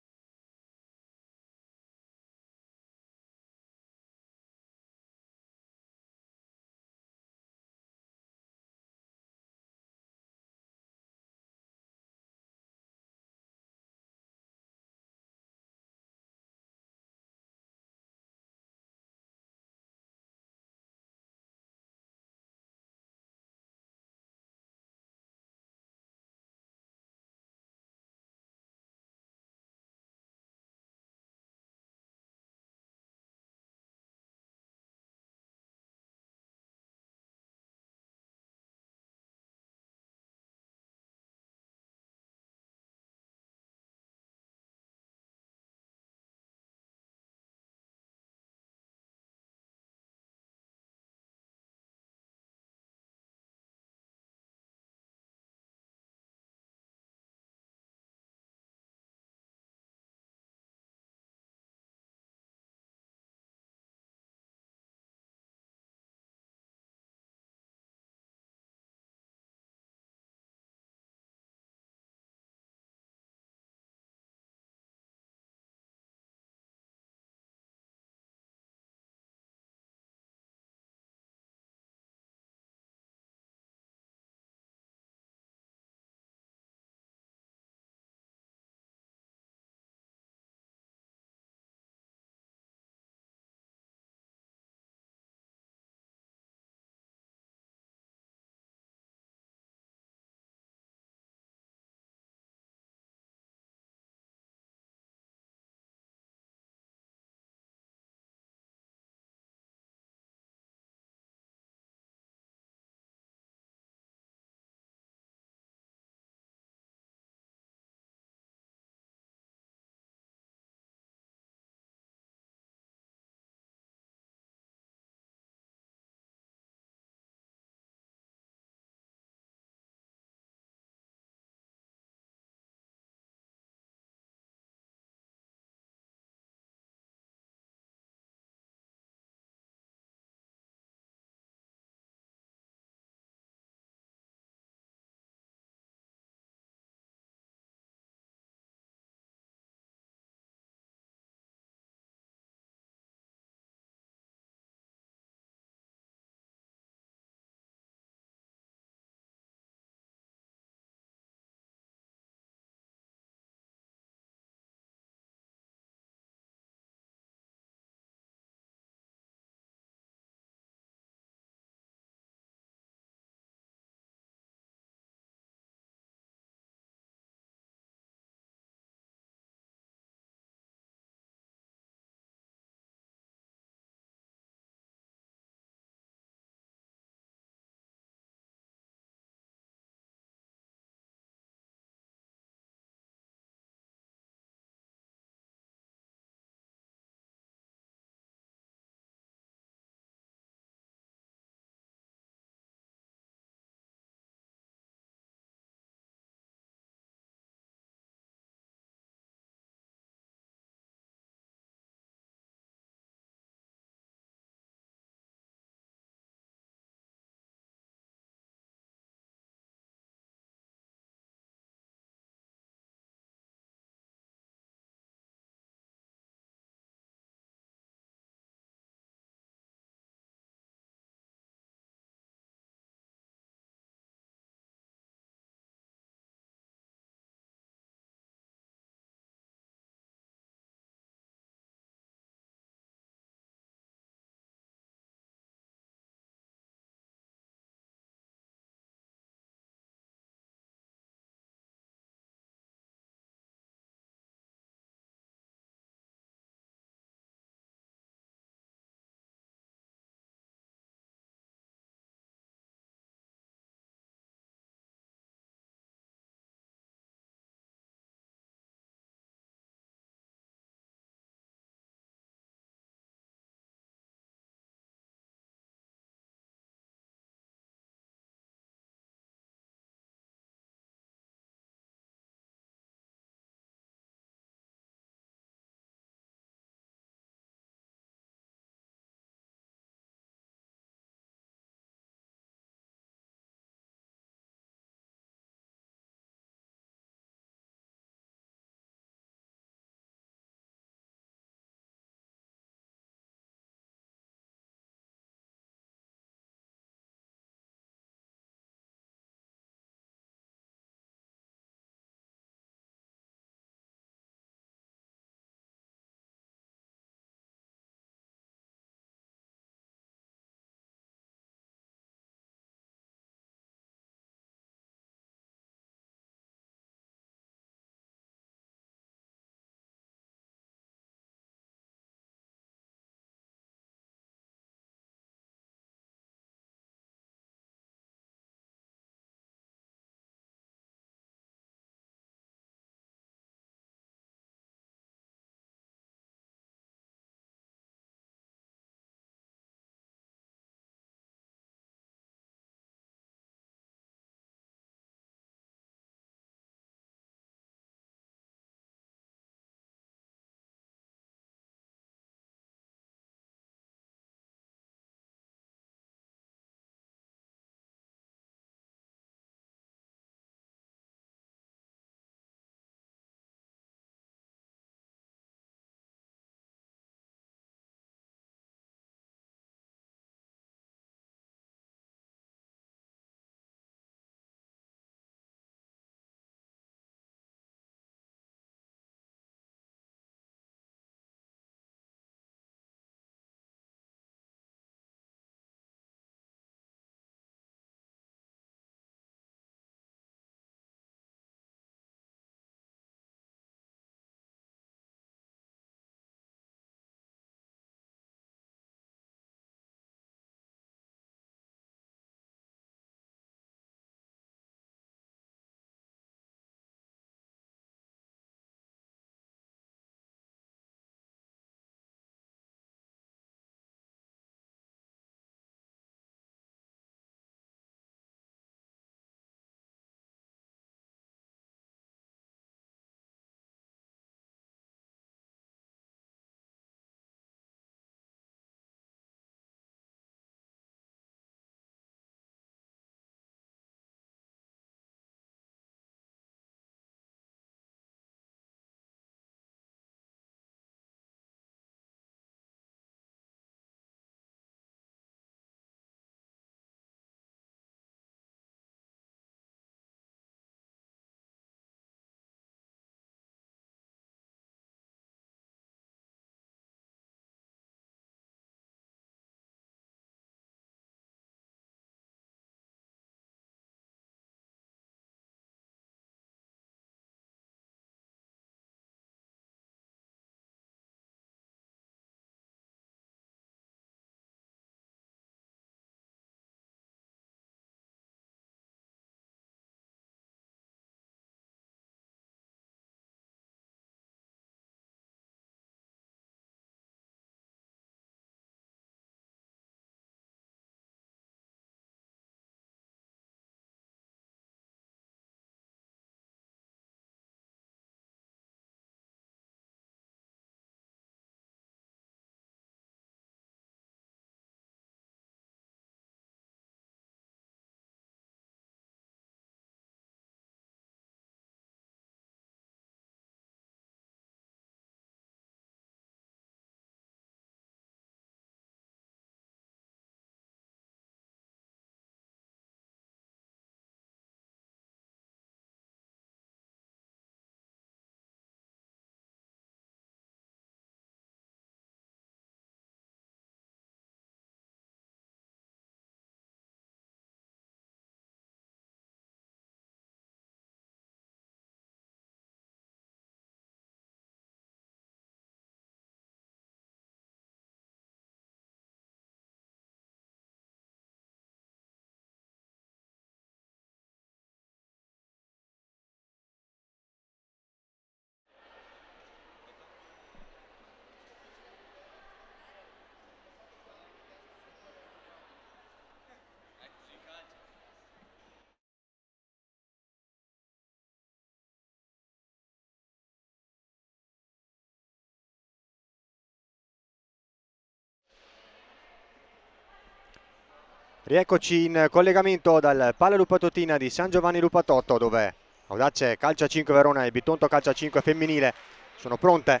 Rieccoci in collegamento dal Palla Lupatotina di San Giovanni Lupatotto, dove Audace Calcio 5 Verona e Bitonto Calcio 5 femminile sono pronte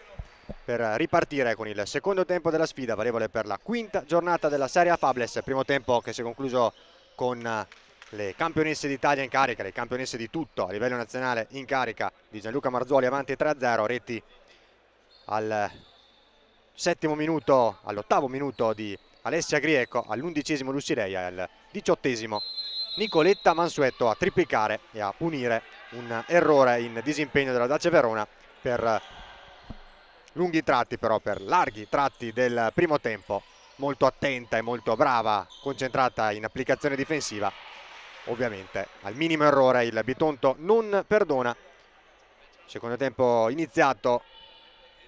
per ripartire con il secondo tempo della sfida, valevole per la quinta giornata della Serie A Fables. Primo tempo che si è concluso con le campionesse d'Italia in carica, le campionesse di tutto a livello nazionale in carica di Gianluca Marzoli, avanti 3-0, reti al settimo minuto, all'ottavo minuto di Alessia Grieco, all'11° Lucileia e al 18° Nicoletta Mansueto a triplicare e a punire un errore in disimpegno dell'Audace Verona per lunghi tratti, però per larghi tratti del primo tempo. Molto attenta e molto brava, concentrata in applicazione difensiva. Ovviamente al minimo errore il Bitonto non perdona. Secondo tempo iniziato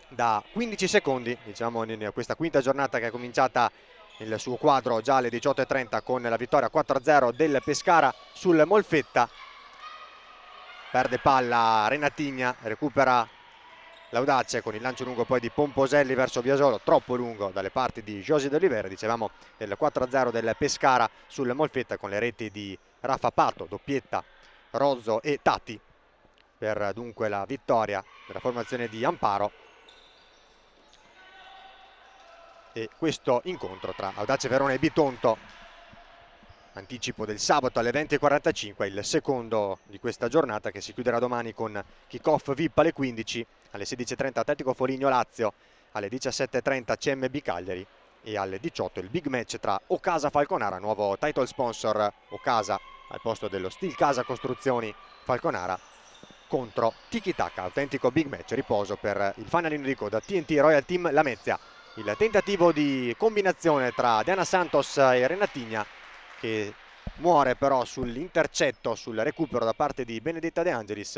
da 15 secondi, diciamo, in questa quinta giornata che è cominciata il suo quadro già alle 18:30 con la vittoria 4-0 del Pescara sul Molfetta. Perde palla Renatigna, recupera l'Audace con il lancio lungo poi di Pomposelli verso Biasolo, troppo lungo dalle parti di Josi D'Olivera. Dicevamo del 4-0 del Pescara sul Molfetta con le reti di Rafa Pato, doppietta Rozzo e Tati per dunque la vittoria della formazione di Amparo. E questo incontro tra Audace Verona e Bitonto, anticipo del sabato alle 20:45, il secondo di questa giornata che si chiuderà domani con kick-off VIP alle 15, alle 16:30 Atletico Foligno Lazio, alle 17:30 CMB Cagliari e alle 18 il big match tra Ocasa Falconara, nuovo title sponsor Ocasa al posto dello Steel Casa Costruzioni Falconara, contro Tiki Taka, autentico big match, riposo per il fanalino di coda TNT Royal Team Lamezia. Il tentativo di combinazione tra Diana Santos e Renatigna, che muore però sull'intercetto, sul recupero da parte di Benedetta De Angelis,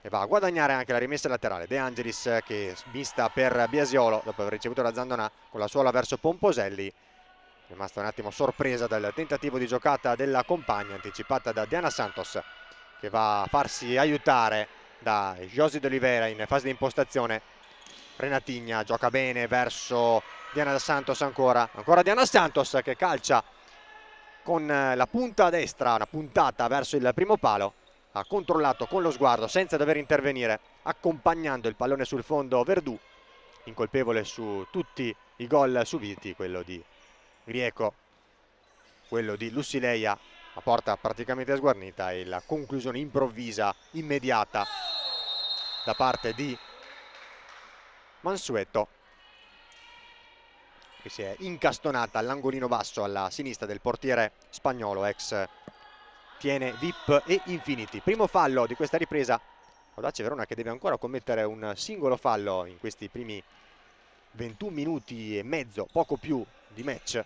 e va a guadagnare anche la rimessa laterale. De Angelis che mista per Biasiolo dopo aver ricevuto la Zandonà con la suola verso Pomposelli, è rimasta un attimo sorpresa dal tentativo di giocata della compagna anticipata da Diana Santos, che va a farsi aiutare da Josi D'Olivera in fase di impostazione. Renatigna gioca bene verso Diana Santos, ancora Diana Santos che calcia con la punta destra, una puntata verso il primo palo, ha controllato con lo sguardo senza dover intervenire, accompagnando il pallone sul fondo Verdù, incolpevole su tutti i gol subiti, quello di Grieco, quello di Lucileia, a porta praticamente sguarnita, e la conclusione improvvisa, immediata da parte di Mansueto, che si è incastonata all'angolino basso alla sinistra del portiere spagnolo, ex Tiene, VIP e Infinity. Primo fallo di questa ripresa, Audace Verona che deve ancora commettere un singolo fallo in questi primi 21 minuti e mezzo, poco più di match.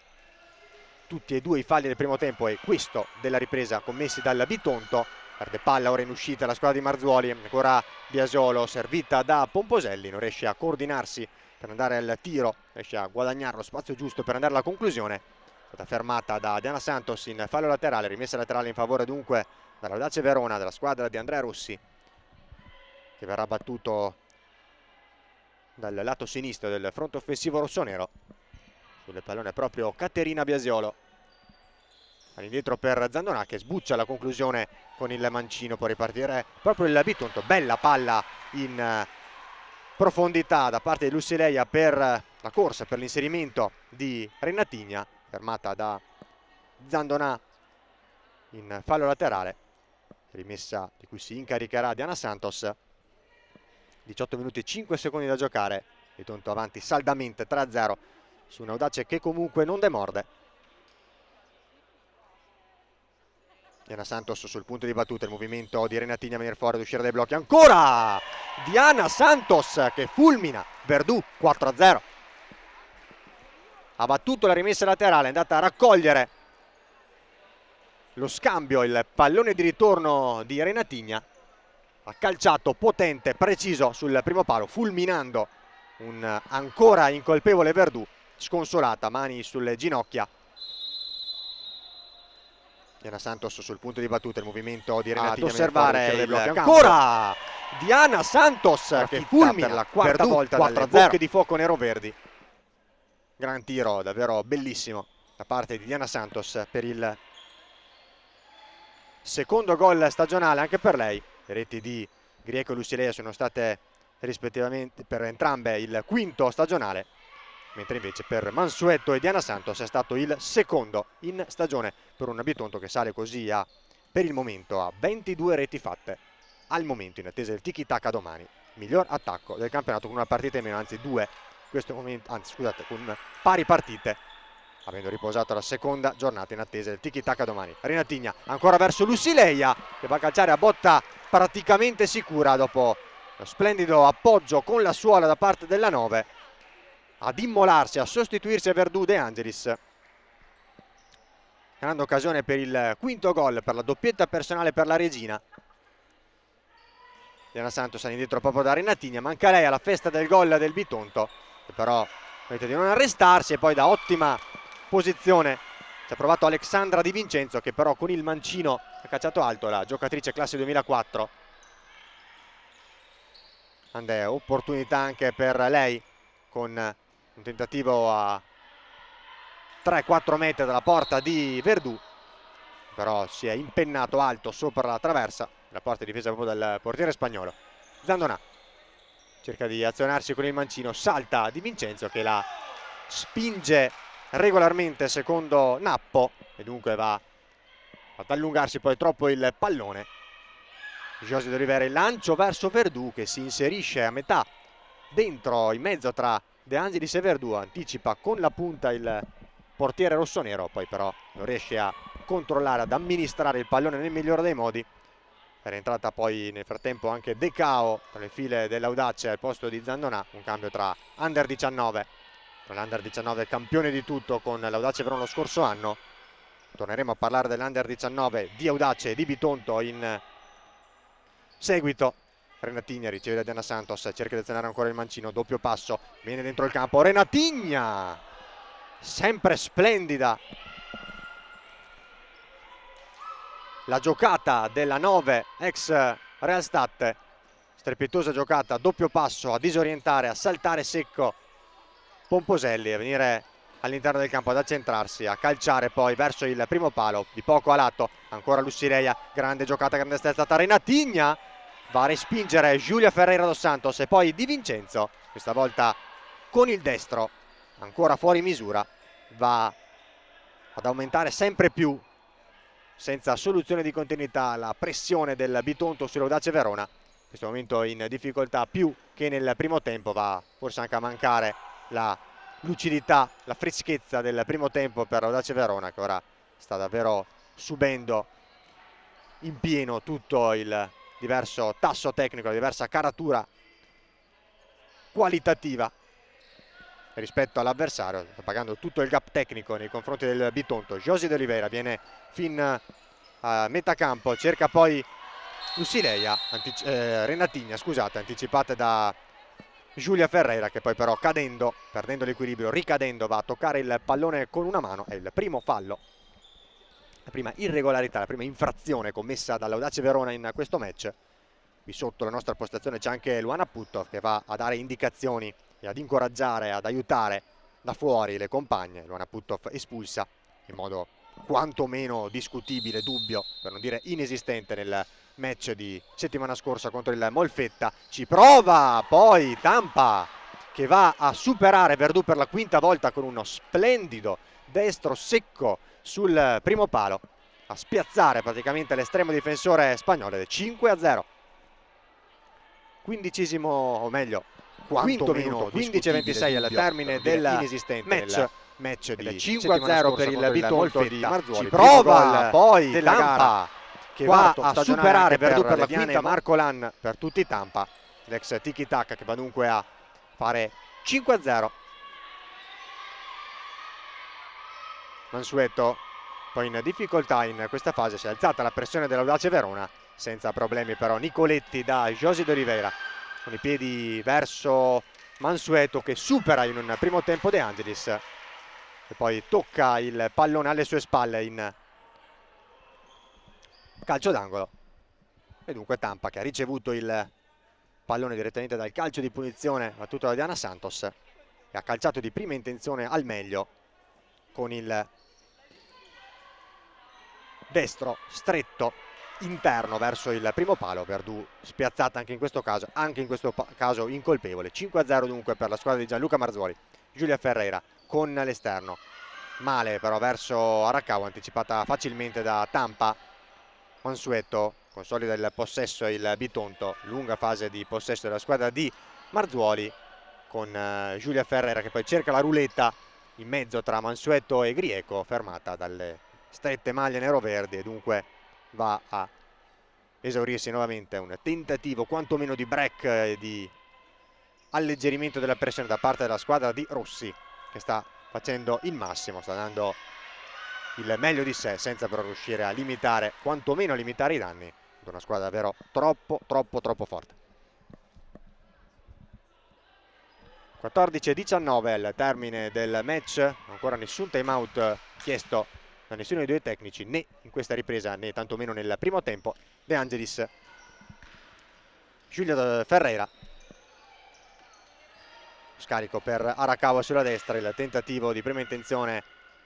Tutti e due i falli del primo tempo e questo della ripresa commessi dal Bitonto. Perde palla ora in uscita la squadra di Marzoli, ancora Biasiolo, servita da Pomposelli, non riesce a coordinarsi per andare al tiro, riesce a guadagnare lo spazio giusto per andare alla conclusione. È stata fermata da Diana Santos in fallo laterale, rimessa laterale in favore dunque dall'Audace Verona, della squadra di Andrea Rossi, che verrà battuto dal lato sinistro del fronte offensivo rossonero. Sul pallone proprio Caterina Biasiolo, all'indietro per Zandonà che sbuccia la conclusione con il mancino, può ripartire proprio il Bitonto. Bella palla in profondità da parte di Lucileia per la corsa, per l'inserimento di Renatigna, fermata da Zandonà in fallo laterale, rimessa di cui si incaricherà Diana Santos. 18 minuti e 5 secondi da giocare, Bitonto avanti saldamente 3-0 su un Audace che comunque non demorde. Diana Santos sul punto di battuta, il movimento di Renatigna a venire fuori, ad uscire dai blocchi, ancora Diana Santos che fulmina Verdù. 4-0. Ha battuto la rimessa laterale, è andata a raccogliere lo scambio, il pallone di ritorno di Renatigna, ha calciato potente, preciso sul primo palo, fulminando un ancora incolpevole Verdù, sconsolata, mani sulle ginocchia. Diana Santos sul punto di battuta, il movimento di Renatigna ad osservare il blocco. Ancora Diana Santos che fulmina per la quarta volta dalle bocche di fuoco nero-verdi. Gran tiro, davvero bellissimo da parte di Diana Santos per il secondo gol stagionale anche per lei. Le reti di Grieco e Lucilea sono state rispettivamente per entrambe il quinto stagionale, mentre invece per Mansueto e Diana Santos è stato il secondo in stagione per un Bitonto che sale così per il momento a 22 reti fatte al momento, in attesa del tiki-taka domani. Miglior attacco del campionato con una partita in meno, anzi due in questo momento, anzi scusate, con pari partite, avendo riposato la seconda giornata in attesa del tiki-taka domani. Renatigna ancora verso Lucileia, che va a calciare a botta praticamente sicura dopo lo splendido appoggio con la suola da parte della 9 ad immolarsi, a sostituirsi a Verdù De Angelis. Grande occasione per il quinto gol, per la doppietta personale per la regina. Diana Santos indietro proprio da Renatigna, manca lei alla festa del gol del Bitonto, che però mette di non arrestarsi, e poi da ottima posizione ci ha provato Alexandra Di Vincenzo, che però con il mancino ha calciato alto, la giocatrice classe 2004. Grande opportunità anche per lei, con un tentativo a 3-4 metri dalla porta di Verdù, però si è impennato alto sopra la traversa. La porta è difesa proprio dal portiere spagnolo. Zandonà cerca di azionarsi con il mancino, salta Di Vincenzo che la spinge regolarmente secondo Nappo e dunque va ad allungarsi poi troppo il pallone. Josi De Rivera, il lancio verso Verdù che si inserisce a metà, dentro, in mezzo tra De Angelis e Verdù, anticipa con la punta il portiere rossonero, poi però non riesce a controllare, ad amministrare il pallone nel migliore dei modi. È rientrata poi nel frattempo anche De Cao tra le file dell'Audace al posto di Zandonà, un cambio tra Under 19, tra l'Under 19 campione di tutto con l'Audace Verona lo scorso anno. Torneremo a parlare dell'Under 19 di Audace e di Bitonto in seguito. Renatigna riceve da Diana Santos, cerca di azionare ancora il mancino, doppio passo, viene dentro il campo, Renatigna, sempre splendida la giocata della 9 ex Realstat, strepitosa giocata, doppio passo a disorientare, a saltare secco Pomposelli, a venire all'interno del campo ad accentrarsi, a calciare poi verso il primo palo, di poco a lato, ancora Lucileia, grande giocata, grande sterzata, Renatigna va a respingere Giulia Ferreira dos Santos e poi Di Vincenzo, questa volta con il destro, ancora fuori misura, va ad aumentare sempre più, senza soluzione di continuità, la pressione del Bitonto sull'Audace Verona. In questo momento in difficoltà più che nel primo tempo, va forse anche a mancare la lucidità, la freschezza del primo tempo per l'Audace Verona, che ora sta davvero subendo in pieno tutto il diverso tasso tecnico, la diversa caratura qualitativa rispetto all'avversario, sta pagando tutto il gap tecnico nei confronti del Bitonto. Josi De Oliveira viene fin a metà campo, cerca poi Lucileia, Renatigna scusate, anticipata da Giulia Ferreira, che poi però cadendo, perdendo l'equilibrio, ricadendo, va a toccare il pallone con una mano. È il primo fallo, la prima irregolarità, la prima infrazione commessa dall'Audace Verona in questo match. Qui sotto la nostra postazione c'è anche Luana Puttov che va a dare indicazioni e ad incoraggiare, ad aiutare da fuori le compagne. Luana Puttov espulsa in modo quantomeno discutibile, dubbio, per non dire inesistente, nel match di settimana scorsa contro il Molfetta. Ci prova poi Tampa, che va a superare Verdù per la quinta volta con uno splendido destro secco sul primo palo, a spiazzare praticamente l'estremo difensore spagnolo. 5-0. Quindicesimo, o meglio quinto minuto, 15-26 al termine del match di 5-0 per il Bitonto di Marzoli. Ci prova poi della Tampa, che va a superare Verdù per la quinta, Marcolan per tutti Tampa, l'ex Tiki Taka, che va dunque a fare 5-0. Mansueto poi in difficoltà in questa fase, si è alzata la pressione dell'Audace Verona, senza problemi però Nicoletti da Josi De Oliveira, con i piedi verso Mansueto, che supera in un primo tempo De Angelis e poi tocca il pallone alle sue spalle in calcio d'angolo. E dunque Tampa, che ha ricevuto il pallone direttamente dal calcio di punizione battuto da Diana Santos, e ha calciato di prima intenzione al meglio con il destro stretto interno verso il primo palo. Verdù spiazzata anche in questo caso incolpevole. 5-0 dunque per la squadra di Gianluca Marzoli. Giulia Ferreira con l'esterno, male però verso Arakawa, anticipata facilmente da Tampa. Mansueto consolida il possesso e il bitonto, lunga fase di possesso della squadra di Marzoli con Giulia Ferreira che poi cerca la ruletta in mezzo tra Mansueto e Grieco, fermata dalle strette maglie nero-verdi, e dunque va a esaurirsi nuovamente un tentativo quantomeno di break e di alleggerimento della pressione da parte della squadra di Rossi, che sta facendo il massimo, sta dando il meglio di sé senza però riuscire a limitare, quantomeno a limitare i danni. Una squadra davvero troppo forte. 14-19 al termine del match, ancora nessun time out chiesto da nessuno dei due tecnici, né in questa ripresa né tantomeno nel primo tempo. De Angelis, Giulia Ferreira, scarico per Arakawa sulla destra, il tentativo di prima intenzione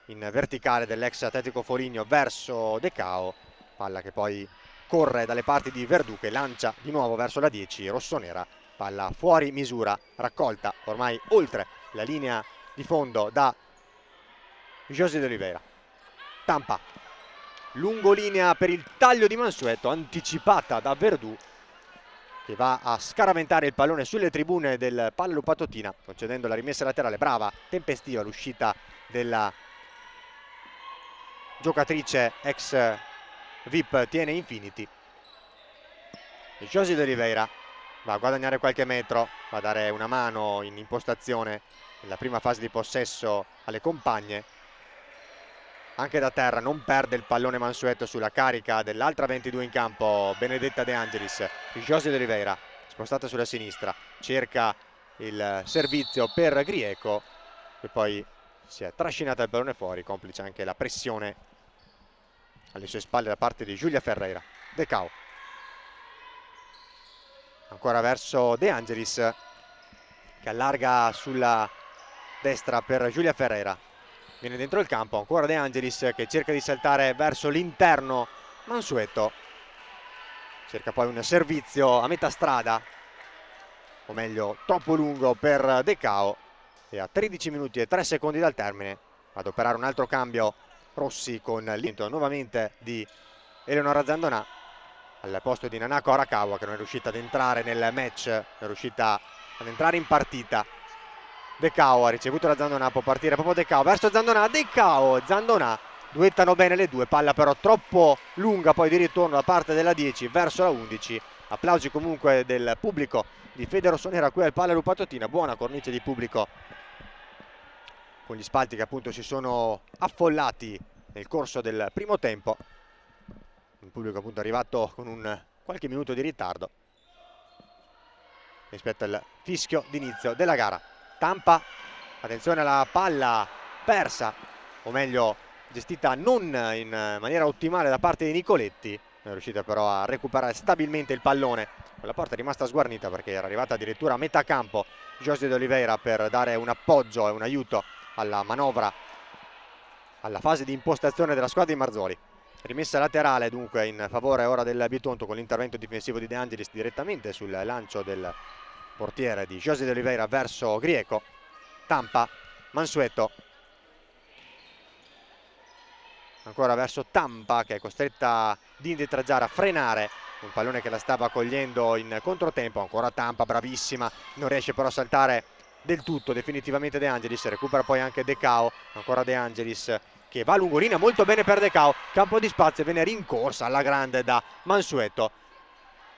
in verticale dell'ex Atletico Foligno verso De Cao, palla che poi corre dalle parti di Verdù che lancia di nuovo verso la 10 rossonera, palla fuori misura, raccolta ormai oltre la linea di fondo da José de Oliveira. Tampa, lungolinea per il taglio di Mansueto, anticipata da Verdù, che va a scaraventare il pallone sulle tribune del Palla Patotina, concedendo la rimessa laterale. Brava, tempestiva l'uscita della giocatrice ex VIP Tiene Infinity. E José de Oliveira va a guadagnare qualche metro, va a dare una mano in impostazione nella prima fase di possesso alle compagne. Anche da terra non perde il pallone Mansueto sulla carica dell'altra 22 in campo, Benedetta De Angelis. José de Oliveira spostata sulla sinistra, cerca il servizio per Grieco, che poi si è trascinata il pallone fuori, complice anche la pressione alle sue spalle da parte di Giulia Ferreira. De Cao ancora verso De Angelis, che allarga sulla destra per Giulia Ferreira, viene dentro il campo, ancora De Angelis che cerca di saltare verso l'interno. Mansueto cerca poi un servizio a metà strada, o meglio troppo lungo per De Cao, e a 13 minuti e 3 secondi dal termine ad operare un altro cambio Rossi con l'intento nuovamente di Eleonora Zandonà al posto di Nanako Arakawa, che non è riuscita ad entrare nel match, non è riuscita ad entrare in partita. De Cao ha ricevuto la Zandonà, può partire proprio De Cao verso Zandonà. De Cao, Zandonà, duettano bene le due, palla però troppo lunga poi di ritorno da parte della 10 verso la 11. Applausi comunque del pubblico di Fede Rossonera qui al Palla Lupatotina, buona cornice di pubblico con gli spalti che appunto si sono affollati nel corso del primo tempo. Un pubblico appunto arrivato con un qualche minuto di ritardo rispetto al fischio d'inizio della gara. Tampa, attenzione alla palla persa, o meglio gestita non in maniera ottimale da parte di Nicoletti, è riuscita però a recuperare stabilmente il pallone. La porta è rimasta sguarnita perché era arrivata addirittura a metà campo José de Oliveira per dare un appoggio e un aiuto alla manovra, alla fase di impostazione della squadra di Marzoli. Rimessa laterale dunque in favore ora del Bitonto, con l'intervento difensivo di De Angelis direttamente sul lancio del portiere di José de Oliveira verso Grieco. Tampa, Mansueto ancora verso Tampa, che è costretta di indietreggiare, a frenare un pallone che la stava cogliendo in controtempo. Ancora Tampa, bravissima, non riesce però a saltare del tutto definitivamente De Angelis. Recupera poi anche De Cao, ancora De Angelis che va a lungolina, molto bene per De Cao, campo di spazio, viene rincorsa alla grande da Mansueto,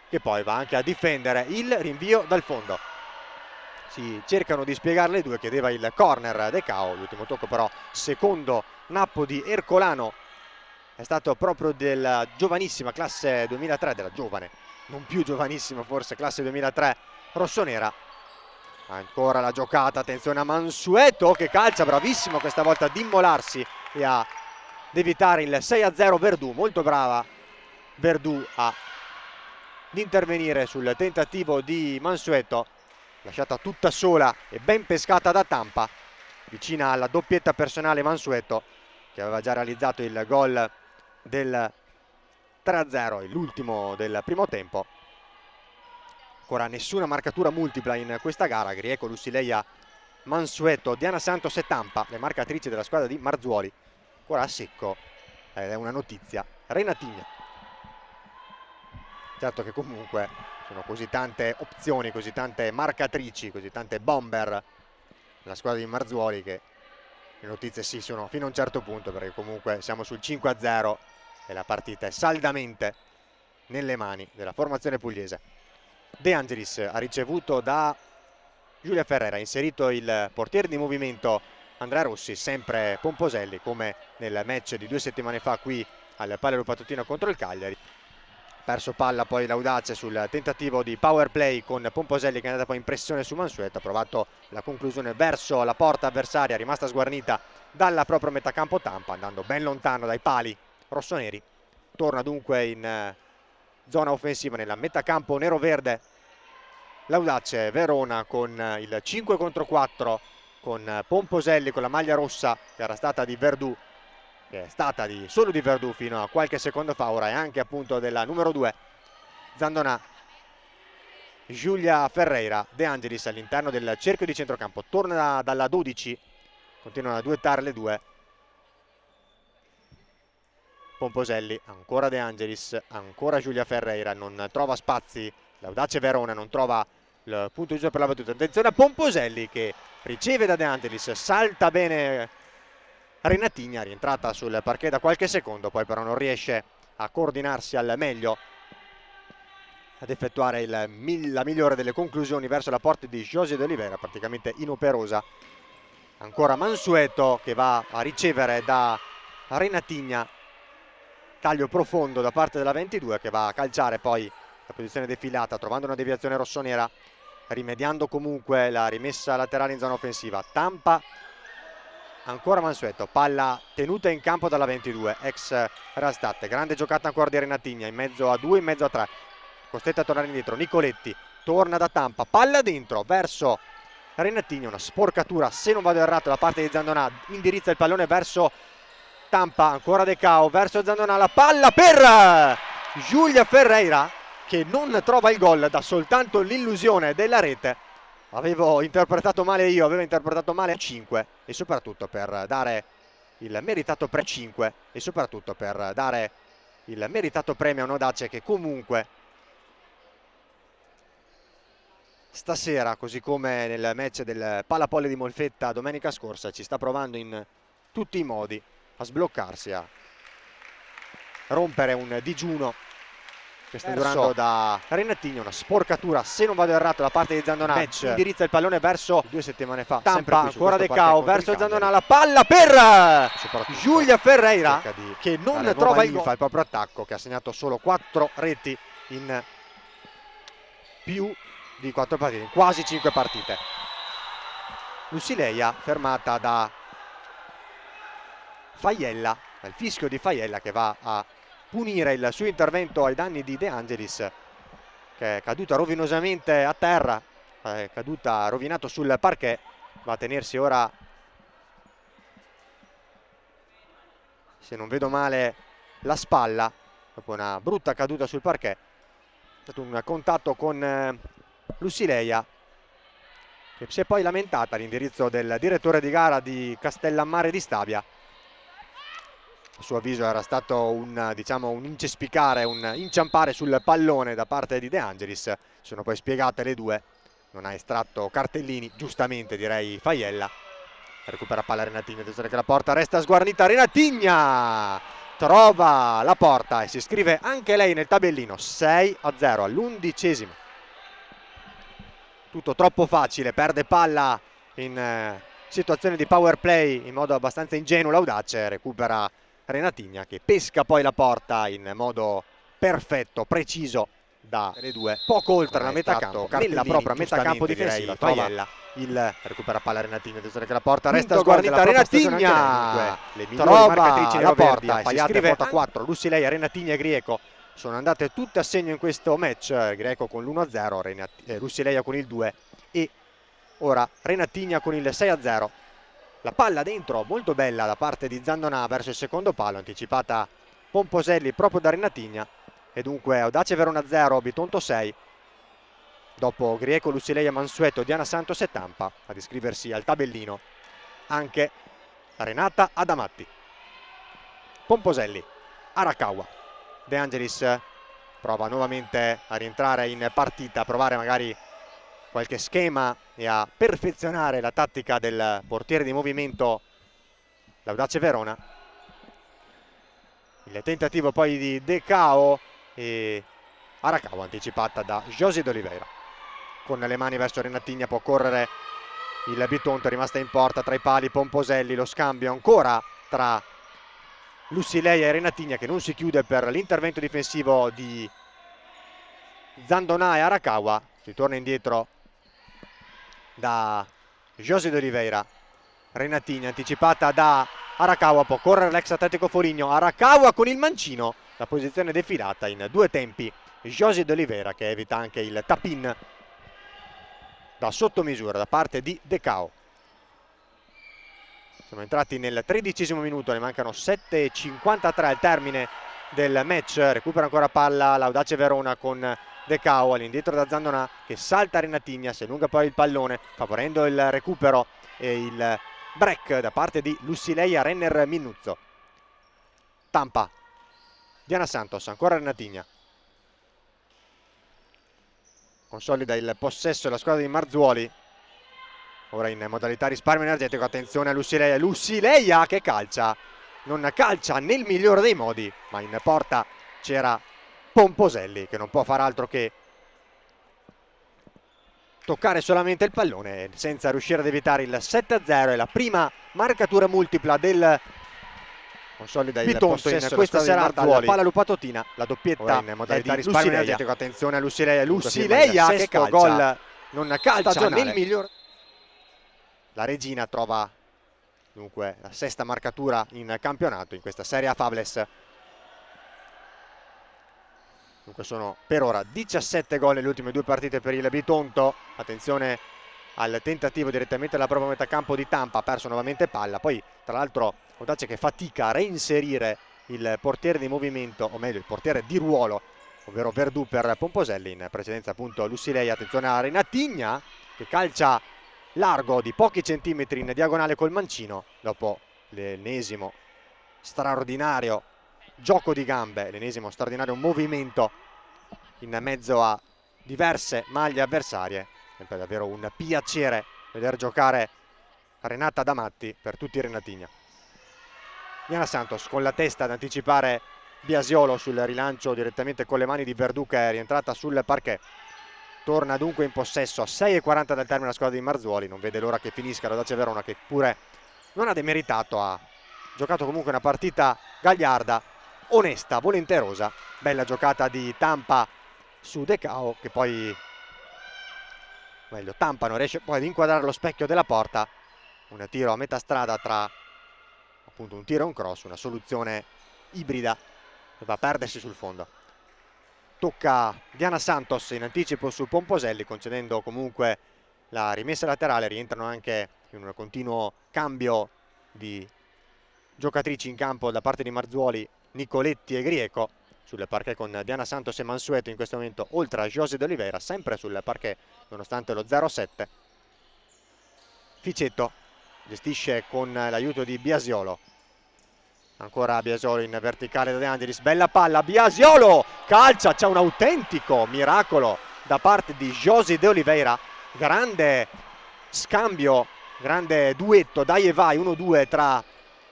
che poi va anche a difendere il rinvio dal fondo. Si cercano di spiegare le due, chiedeva il corner De Cao, l'ultimo tocco però secondo nappo di Ercolano è stato proprio della giovanissima classe 2003, della giovane, non più giovanissima forse, classe 2003 rossonera. Ancora la giocata, attenzione a Mansueto che calcia, bravissimo questa volta ad immolarsi e ad evitare il 6-0 Verdù. Molto brava Verdù ad intervenire sul tentativo di Mansueto, lasciata tutta sola e ben pescata da Tampa, vicina alla doppietta personale Mansueto, che aveva già realizzato il gol del 3-0, l'ultimo del primo tempo. Ancora nessuna marcatura multipla in questa gara. Grieco, Lucileia, Mansueto, Diana Santos e Tampa, le marcatrici della squadra di Marzoli. Ancora a secco, ed è una notizia, Renatigna. Certo che comunque sono così tante opzioni, così tante marcatrici, così tante bomber nella squadra di Marzoli che le notizie sì sono fino a un certo punto, perché comunque siamo sul 5-0 e la partita è saldamente nelle mani della formazione pugliese. De Angelis ha ricevuto da Giulia Ferreira, inserito il portiere di movimento Andrea Rossi, sempre Pomposelli come nel match di 2 settimane fa qui al Palio Patutino contro il Cagliari. Perso palla poi l'Audace sul tentativo di power play con Pomposelli che è andata poi in pressione su Mansueto, ha provato la conclusione verso la porta avversaria, rimasta sguarnita dalla propria metacampo Tampa, andando ben lontano dai pali rossoneri. Torna dunque in zona offensiva nella metacampo nero-verde l'Audace Verona con il 5 contro 4, con Pomposelli con la maglia rossa che era stata di Verdù, che è stata solo di Verdù fino a qualche secondo fa, ora è anche appunto della numero 2 Zandonà. Giulia Ferreira, De Angelis all'interno del cerchio di centrocampo, torna dalla 12, continuano a duettare le due. Pomposelli, ancora De Angelis, ancora Giulia Ferreira, non trova spazi l'Audace Verona, non trova il punto giusto per la battuta. Attenzione a Pomposelli che riceve da De Angelis, salta bene Renatigna, rientrata sul parquet da qualche secondo, poi però non riesce a coordinarsi al meglio, ad effettuare la migliore delle conclusioni verso la porta di José de Oliveira, praticamente inoperosa. Ancora Mansueto che va a ricevere da Renatigna, taglio profondo da parte della 22 che va a calciare poi la posizione defilata, trovando una deviazione rossonera, rimediando comunque la rimessa laterale in zona offensiva. Tampa, ancora Mansueto, palla tenuta in campo dalla 22, ex Rastatte, grande giocata ancora di Renatigna, in mezzo a 2, in mezzo a 3, costretta a tornare indietro. Nicoletti torna da Tampa, palla dentro verso Renatigna, una sporcatura se non vado errato da parte di Zandonà, indirizza il pallone verso Tampa, ancora De Cao verso Zandonà, la palla per Giulia Ferreira che non trova il gol, dà soltanto l'illusione della rete. Avevo interpretato male io, avevo interpretato male 5 e soprattutto per dare il meritato 5 e soprattutto per dare il meritato premio a un'Audace che comunque stasera, così come nel match del Palapolle di Molfetta domenica scorsa, ci sta provando in tutti i modi a sbloccarsi, a rompere un digiuno che sta durando da Renatigna. Una sporcatura se non vado errato da parte di Zandonà, match indirizza il pallone verso 2 settimane fa Tampa, ancora De Cao verso Zandonà, la palla per Giulia Ferreira che non trova il gol, fa il proprio attacco, che ha segnato solo 4 reti in più di 4 partite, in quasi 5 partite. Lucileia fermata da Faiella, il fischio di Faiella che va a punire il suo intervento ai danni di De Angelis, che è caduta rovinosamente a terra, è caduta rovinato sul parquet, va a tenersi ora, se non vedo male, la spalla dopo una brutta caduta sul parquet. È stato un contatto con Lucileia che si è poi lamentata all'indirizzo del direttore di gara di Castellammare di Stabia. A suo avviso era stato un incespicare, un inciampare sul pallone da parte di De Angelis. Sono poi spiegate le due, non ha estratto cartellini, giustamente direi Faiella. Recupera palla Renatigna, attenzione che la porta resta sguarnita, Renatigna trova la porta e si iscrive anche lei nel tabellino, 6-0 all'11°. Tutto troppo facile, perde palla in situazione di power play in modo abbastanza ingenuo l'Audace, recupera Renatigna che pesca poi la porta in modo perfetto, preciso dalle due, poco oltre la metà campo, nella propria metà campo difensiva. Faiella recupera palla Renatigna, attenzione che la porta resta sguarnita, Renatigna trova la porta e si iscrive a 4. Lucileia, Renatigna e Grieco sono andate tutte a segno in questo match, Grieco con l'1-0, Lucileia con il 2 e ora Renatigna con il 6-0. La palla dentro, molto bella da parte di Zandonà verso il secondo palo, anticipata Pomposelli proprio da Renatigna, e dunque Audace Verona 0, Bitonto 6, dopo Grieco, Lucileia, Mansueto, Diana Santos e Tampa. Ad iscriversi al tabellino anche Renata Adamatti. Pomposelli, Arakawa, De Angelis prova nuovamente a rientrare in partita, a provare magari qualche schema e a perfezionare la tattica del portiere di movimento l'Audace Verona. Il tentativo poi di Decao e Arakawa anticipata da José d'Oliveira. Con le mani verso Renatigna può correre il Bitonto, è rimasta in porta tra i pali Pomposelli, lo scambio ancora tra Lucileia e Renatigna che non si chiude per l'intervento difensivo di Zandonà e Arakawa. Ritorna indietro da José d'Oliveira. Renatigna anticipata da Arakawa, può correre l'ex Atletico Foligno. Arakawa con il mancino, la posizione defilata in due tempi. José d'Oliveira che evita anche il tap-in da sottomisura da parte di Decao. Siamo entrati nel 13° minuto, ne mancano 7,53 al termine del match. Recupera ancora palla l'Audace Verona con Decao all'indietro da Zandonà che salta Renatigna, si allunga poi il pallone favorendo il recupero e il break da parte di Lucileia Renner Minuzzo. Tampa, Diana Santos, ancora Renatigna. Consolida il possesso della squadra di Marzuoli. Ora in modalità risparmio energetico, attenzione a Lucileia. Lucileia che calcia, non calcia nel migliore dei modi, ma in porta c'era Pomposelli che non può far altro che toccare solamente il pallone senza riuscire ad evitare il 7-0. È la prima marcatura multipla del consolida il possesso in questa serata alla Palla Lupatotina. La doppietta in modalità risparmio energetico, attenzione a Lucileia. Lucileia che calcia, gol non calcia nel migliore. La Regina trova dunque la sesta marcatura in campionato in questa Serie A Fables. Dunque sono per ora 17 gol nelle ultime due partite per il Bitonto. Attenzione al tentativo direttamente alla propria metà campo di Tampa, ha perso nuovamente palla. Poi tra l'altro Audace che fatica a reinserire il portiere di movimento, o meglio il portiere di ruolo, ovvero Verdù per Pomposelli. In precedenza appunto Lucileia. Attenzione a Renatigna che calcia largo di pochi centimetri in diagonale col mancino dopo l'ennesimo straordinario gioco di gambe, l'ennesimo straordinario movimento in mezzo a diverse maglie avversarie. Sempre davvero un piacere vedere giocare Renata Adamatti per tutti i Renatigna. Diana Santos con la testa ad anticipare Biasiolo sul rilancio direttamente con le mani di Verdù che è rientrata sul parquet. Torna dunque in possesso a 6,40 dal termine la squadra di Marzuoli. Non vede l'ora che finisca l'Audace Verona che pure non ha demeritato, ha giocato comunque una partita gagliarda, onesta, volenterosa. Bella giocata di Tampa su Decao che poi, meglio, Tampa non riesce poi ad inquadrare lo specchio della porta. Un tiro a metà strada tra appunto un tiro e un cross, una soluzione ibrida che va a perdersi sul fondo. Tocca Diana Santos in anticipo su Pomposelli, concedendo comunque la rimessa laterale. Rientrano anche in un continuo cambio di giocatrici in campo da parte di Marzuoli, Nicoletti e Grieco. Sul parquet con Diana Santos e Mansueto in questo momento, oltre a José d'Oliveira, sempre sul parquet nonostante lo 0-7. Ficetto gestisce con l'aiuto di Biasiolo. Ancora Biasiolo in verticale da De Angelis, bella palla, Biasiolo calcia, c'è un autentico miracolo da parte di José d'Oliveira. Grande scambio, grande duetto, dai e vai, 1-2 tra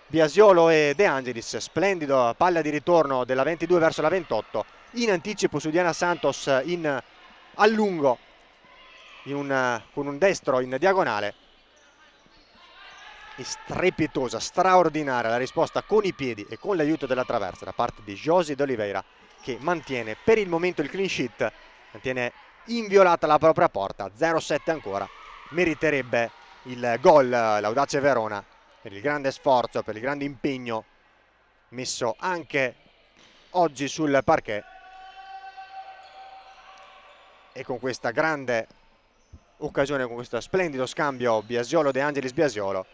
Biasiolo e De Angelis. Splendido palla di ritorno della 22 verso la 28, in anticipo su Diana Santos a lungo con un destro in diagonale. Strepitosa, straordinaria la risposta con i piedi e con l'aiuto della traversa da parte di José d'Oliveira che mantiene per il momento il clean sheet, mantiene inviolata la propria porta. 0-7 ancora, meriterebbe il gol l'Audace Verona per il grande sforzo, per il grande impegno messo anche oggi sul parquet, e con questa grande occasione, con questo splendido scambio Biasiolo-De Angelis-Biasiolo,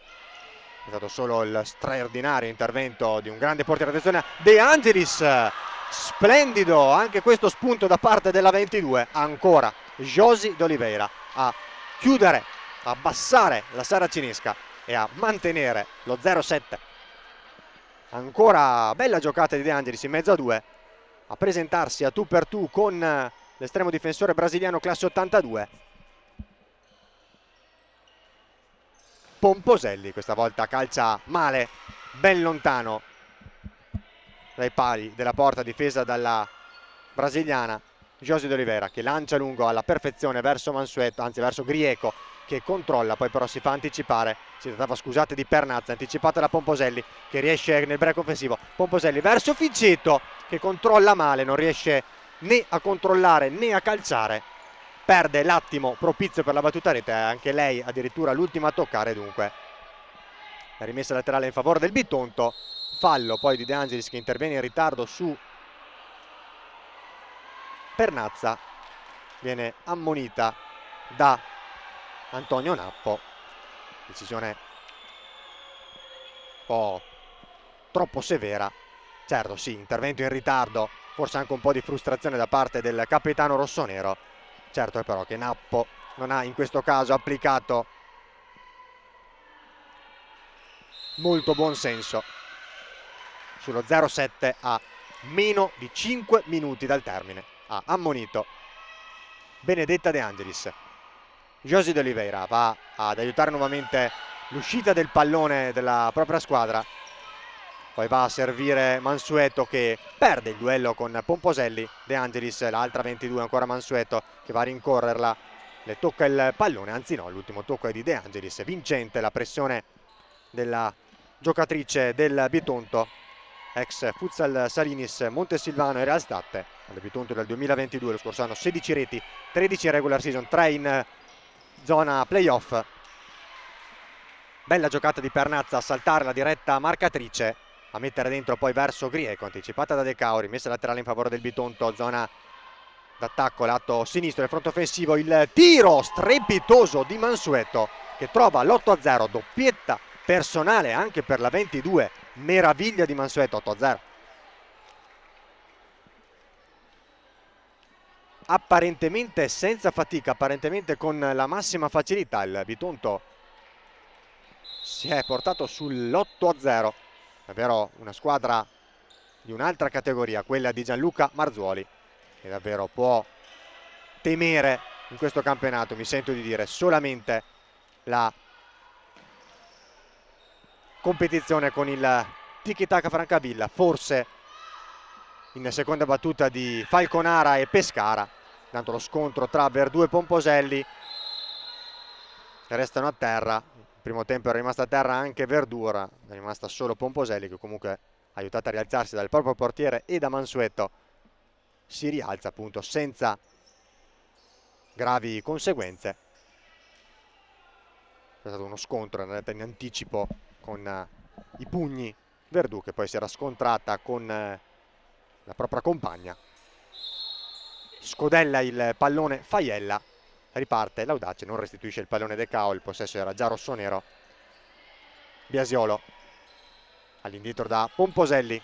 È stato solo il straordinario intervento di un grande portiere. Attenzione, De Angelis, splendido anche questo spunto da parte della 22. Ancora Josi d'Oliveira a chiudere, a abbassare la saracinesca e a mantenere lo 0-7. Ancora bella giocata di De Angelis in mezzo a due, a presentarsi a tu per tu con l'estremo difensore brasiliano classe 82. Pomposelli questa volta calcia male, ben lontano dai pali della porta difesa dalla brasiliana. Josi d'Oliveira che lancia lungo alla perfezione verso Mansueto, anzi verso Grieco, che controlla, poi però si fa anticipare. Si trattava, scusate, di Pernazza, anticipata da Pomposelli che riesce nel break offensivo. Pomposelli verso Ficcetto che controlla male, non riesce né a controllare né a calciare, perde l'attimo propizio per la battuta rete, anche lei addirittura l'ultima a toccare. Dunque la rimessa laterale in favore del Bitonto, fallo poi di De Angelis che interviene in ritardo su Pernazza, viene ammonita da Antonio Nappo. Decisione un po' troppo severa. Certo, sì, intervento in ritardo, forse anche un po' di frustrazione da parte del capitano rossonero. Certo è però che Nappo non ha in questo caso applicato molto buon senso sullo 0-7 a meno di 5 minuti dal termine. Ha ammonito Benedetta De Angelis. Josi d'Oliveira va ad aiutare nuovamente l'uscita del pallone della propria squadra, poi va a servire Mansueto che perde il duello con Pomposelli. De Angelis, l'altra 22, ancora Mansueto che va a rincorrerla, le tocca il pallone, anzi no, l'ultimo tocco è di De Angelis. Vincente la pressione della giocatrice del Bitonto, ex Futsal Salinis Montesilvano e Realstat, al Bitonto del 2022, lo scorso anno 16 reti, 13 in regular season, 3 in zona playoff. Bella giocata di Pernazza a saltare la diretta marcatrice, a mettere dentro poi verso Grieco, anticipata da De Cauri, messa laterale in favore del Bitonto, zona d'attacco lato sinistro del fronte offensivo. Il tiro strepitoso di Mansueto che trova l'8-0, doppietta personale anche per la 22, meraviglia di Mansueto. 8-0. Apparentemente senza fatica, apparentemente con la massima facilità, il Bitonto si è portato sull'8-0. Davvero una squadra di un'altra categoria, quella di Gianluca Marzuoli, che davvero può temere in questo campionato, mi sento di dire, solamente la competizione con il tiki-taka Francavilla, forse in seconda battuta di Falconara e Pescara. Tanto lo scontro tra Verdù e Pomposelli, restano a terra. Il primo tempo è rimasta a terra anche Verdù, è rimasta solo Pomposelli che comunque aiutata a rialzarsi dal proprio portiere e da Mansueto si rialza appunto senza gravi conseguenze. È stato uno scontro in realtà in anticipo con i pugni. Verdù che poi si era scontrata con la propria compagna. Scodella il pallone Faiella, riparte l'Audace, non restituisce il pallone De Cao, il possesso era già rossonero. Biasiolo all'indietro da Pomposelli.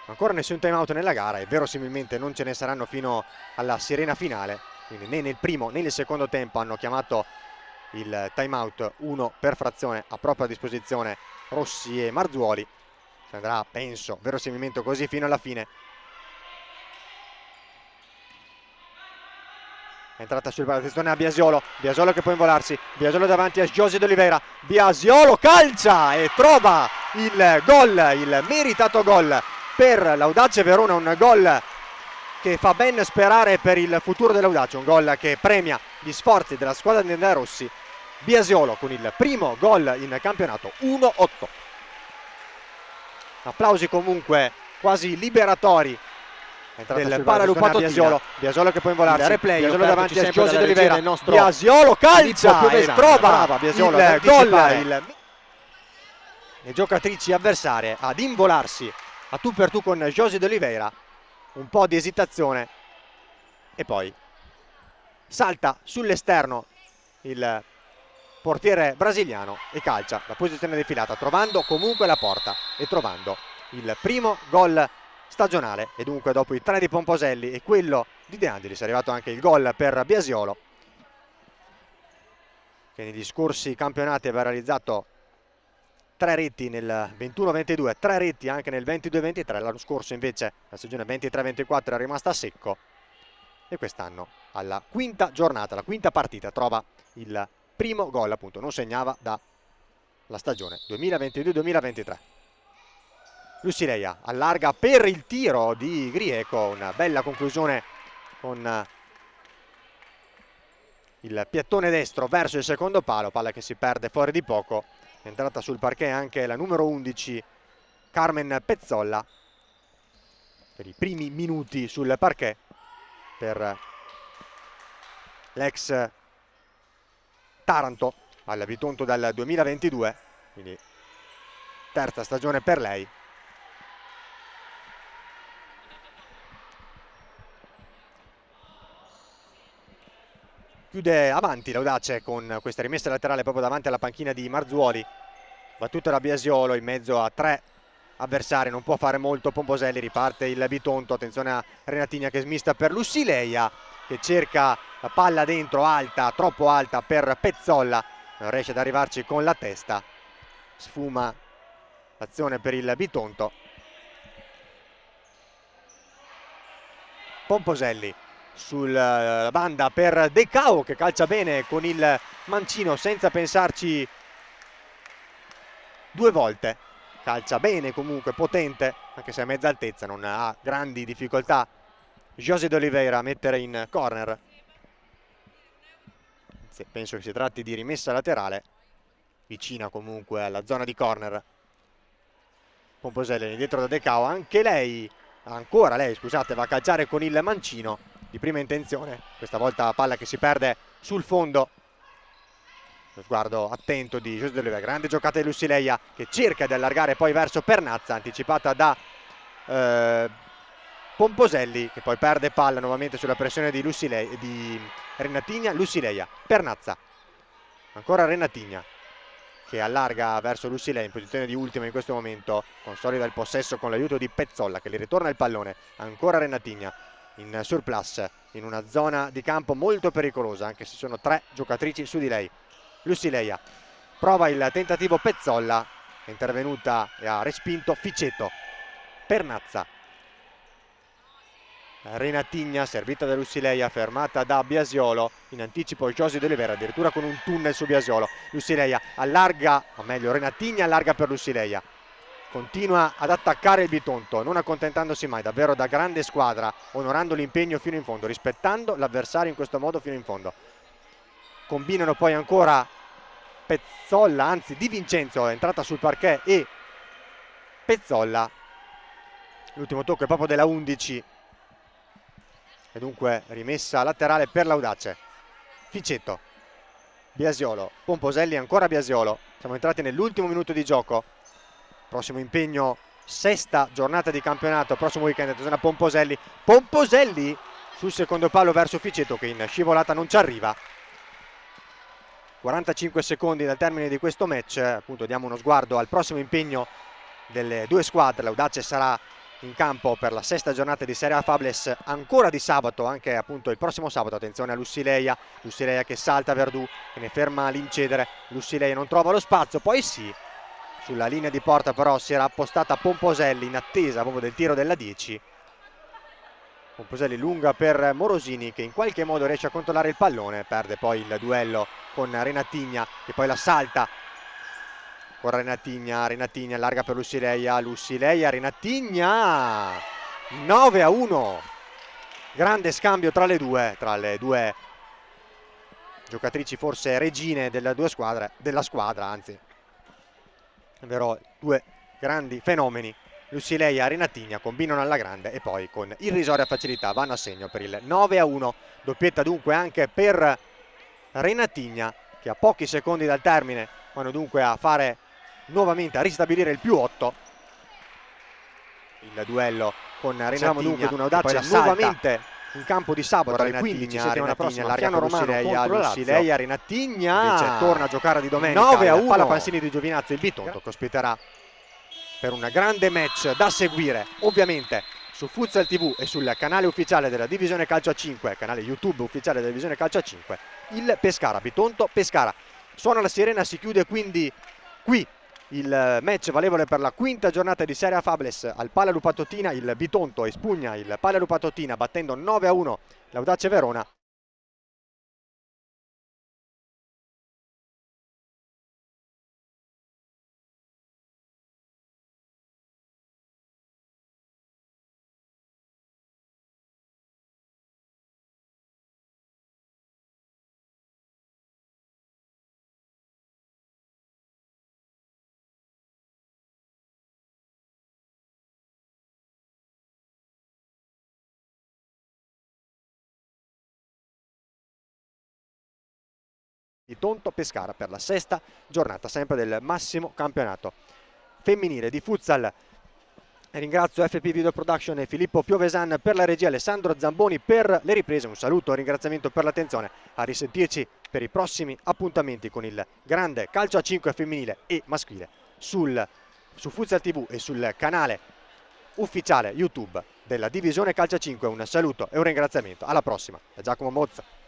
Ancora nessun time out nella gara e verosimilmente non ce ne saranno fino alla sirena finale, quindi né nel primo né nel secondo tempo hanno chiamato il time out, uno per frazione a propria disposizione Rossi e Marzuoli. Si andrà, penso, verosimilmente così fino alla fine. È entrata sul pallone, attenzione a Biasiolo, Biasiolo che può involarsi, Biasiolo davanti a Josi d'Oliveira, Biasiolo calcia e trova il gol, il meritato gol per l'Audace Verona, un gol che fa ben sperare per il futuro dell'Audace, un gol che premia gli sforzi della squadra di Andrea Rossi. Biasiolo con il primo gol in campionato, 1-8. Applausi comunque quasi liberatori del Paralupato Biasiolo. Biasiolo che può involarsi, replay, Biasiolo davanti a Josi d'Oliveira, nostro Biasiolo calcia e trova Biasiolo il gol. Le giocatrici avversarie ad involarsi a tu per tu con Josi d'Oliveira, un po' di esitazione e poi salta sull'esterno il portiere brasiliano, e calcia la posizione defilata, trovando comunque la porta e trovando il primo gol stagionale. E dunque dopo i 3 di Pomposelli e quello di De Angelis è arrivato anche il gol per Biasiolo, che negli scorsi campionati aveva realizzato 3 reti nel 21-22, 3 reti anche nel 22-23. L'anno scorso invece la stagione 23-24 è rimasta a secco, e quest'anno alla quinta giornata, la quinta partita, trova il primo gol, appunto non segnava dalla stagione 2022-2023. Lucileia allarga per il tiro di Grieco, una bella conclusione con il piattone destro verso il secondo palo, palla che si perde fuori di poco. È entrata sul parquet anche la numero 11 Carmen Pezzolla per i primi minuti sul parquet per l'ex Taranto al Bitonto dal 2022, quindi terza stagione per lei. Chiude avanti l'Audace con questa rimessa laterale proprio davanti alla panchina di Marzuoli, battuta da Biasiolo in mezzo a 3 avversari, non può fare molto Pomposelli. Riparte il Bitonto, attenzione a Renatigna che smista per Lucileia, che cerca la palla dentro, alta, troppo alta per Pezzolla, non riesce ad arrivarci con la testa, sfuma l'azione per il Bitonto. Pomposelli sulla banda per De Cao, che calcia bene con il mancino senza pensarci 2 volte, calcia bene comunque, potente, anche se a mezza altezza, non ha grandi difficoltà José de Oliveira a mettere in corner. Penso che si tratti di rimessa laterale, vicina comunque alla zona di corner. Pomposelli dietro da De Cao, ancora lei scusate, va a calciare con il mancino di prima intenzione, questa volta palla che si perde sul fondo. Lo sguardo attento di José de Oliveira, grande giocata di Lucileia che cerca di allargare poi verso Pernazza, anticipata da Pomposelli, che poi perde palla nuovamente sulla pressione di Renatigna. Lucileia, Pernazza, ancora Renatigna che allarga verso Lucileia in posizione di ultima in questo momento, consolida il possesso con l'aiuto di Pezzolla che le ritorna il pallone. Ancora Renatigna in surplus in una zona di campo molto pericolosa, anche se sono 3 giocatrici su di lei. Lucileia prova il tentativo, Pezzolla è intervenuta e ha respinto Ficetto. Pernazza, Renatigna servita da Lucileia, fermata da Biasiolo, in anticipo José de Oliveira addirittura con un tunnel su Biasiolo. Lucileia allarga, o meglio Renatigna allarga per Lucileia, continua ad attaccare il Bitonto, non accontentandosi mai, davvero da grande squadra, onorando l'impegno fino in fondo, rispettando l'avversario in questo modo fino in fondo. Combinano poi ancora Pezzolla, anzi Di Vincenzo è entrata sul parquet e Pezzolla, l'ultimo tocco è proprio della 11 e dunque rimessa laterale per l'Audace. Ficetto, Biasiolo, Pomposelli, ancora Biasiolo. Siamo entrati nell'ultimo minuto di gioco, prossimo impegno, sesta giornata di campionato, prossimo weekend. Attenzione a Pomposelli sul secondo palo verso Ficetto che in scivolata non ci arriva. 45 secondi dal termine di questo match, appunto diamo uno sguardo al prossimo impegno delle 2 squadre. L'Audace sarà in campo per la sesta giornata di Serie A Fables ancora di sabato, anche appunto il prossimo sabato. Attenzione a Lucileia che salta Verdù, che ne ferma l'incedere. Lucileia non trova lo spazio, poi sì, sulla linea di porta però si era appostata Pomposelli in attesa proprio del tiro della 10. Pomposelli lunga per Morosini che in qualche modo riesce a controllare il pallone, perde poi il duello con Renatigna che poi la salta. Ora Renatigna allarga per Lucileia, Renatigna, 9-1, grande scambio tra le due giocatrici, forse regine della squadra, anzi, davvero 2 grandi fenomeni. Lucileia e Renatigna combinano alla grande e poi con irrisoria facilità vanno a segno per il 9-1, doppietta dunque anche per Renatigna che a pochi secondi dal termine vanno dunque a fare nuovamente a ristabilire il +8. Il duello con Renatigna, dunque ad un Audace nuovamente in campo di sabato alle 15 settimana prossima Lariano Romano contro la Lazio. Renatigna invece torna a giocare di domenica 9-1 Palla Panzini di Giovinazzo. Il Bitonto che ospiterà per un grande match da seguire ovviamente su Futsal TV e sul canale ufficiale della Divisione Calcio a 5, canale YouTube ufficiale della Divisione Calcio a 5, il Pescara. Bitonto Pescara. Suona la sirena, si chiude quindi qui il match valevole per la quinta giornata di Serie A Fables al Palla Lupatotina. Il Bitonto espugna il Palla Lupatotina battendo 9-1 l'Audace Verona. Bitonto Pescara per la sesta giornata sempre del massimo campionato femminile di futsal. Ringrazio FP Video Production e Filippo Piovesan per la regia, Alessandro Zamboni per le riprese. Un saluto, un ringraziamento per l'attenzione. A risentirci per i prossimi appuntamenti con il grande calcio a 5 femminile e maschile su Futsal TV e sul canale ufficiale YouTube della Divisione Calcio a 5. Un saluto e un ringraziamento. Alla prossima da Giacomo Mozza.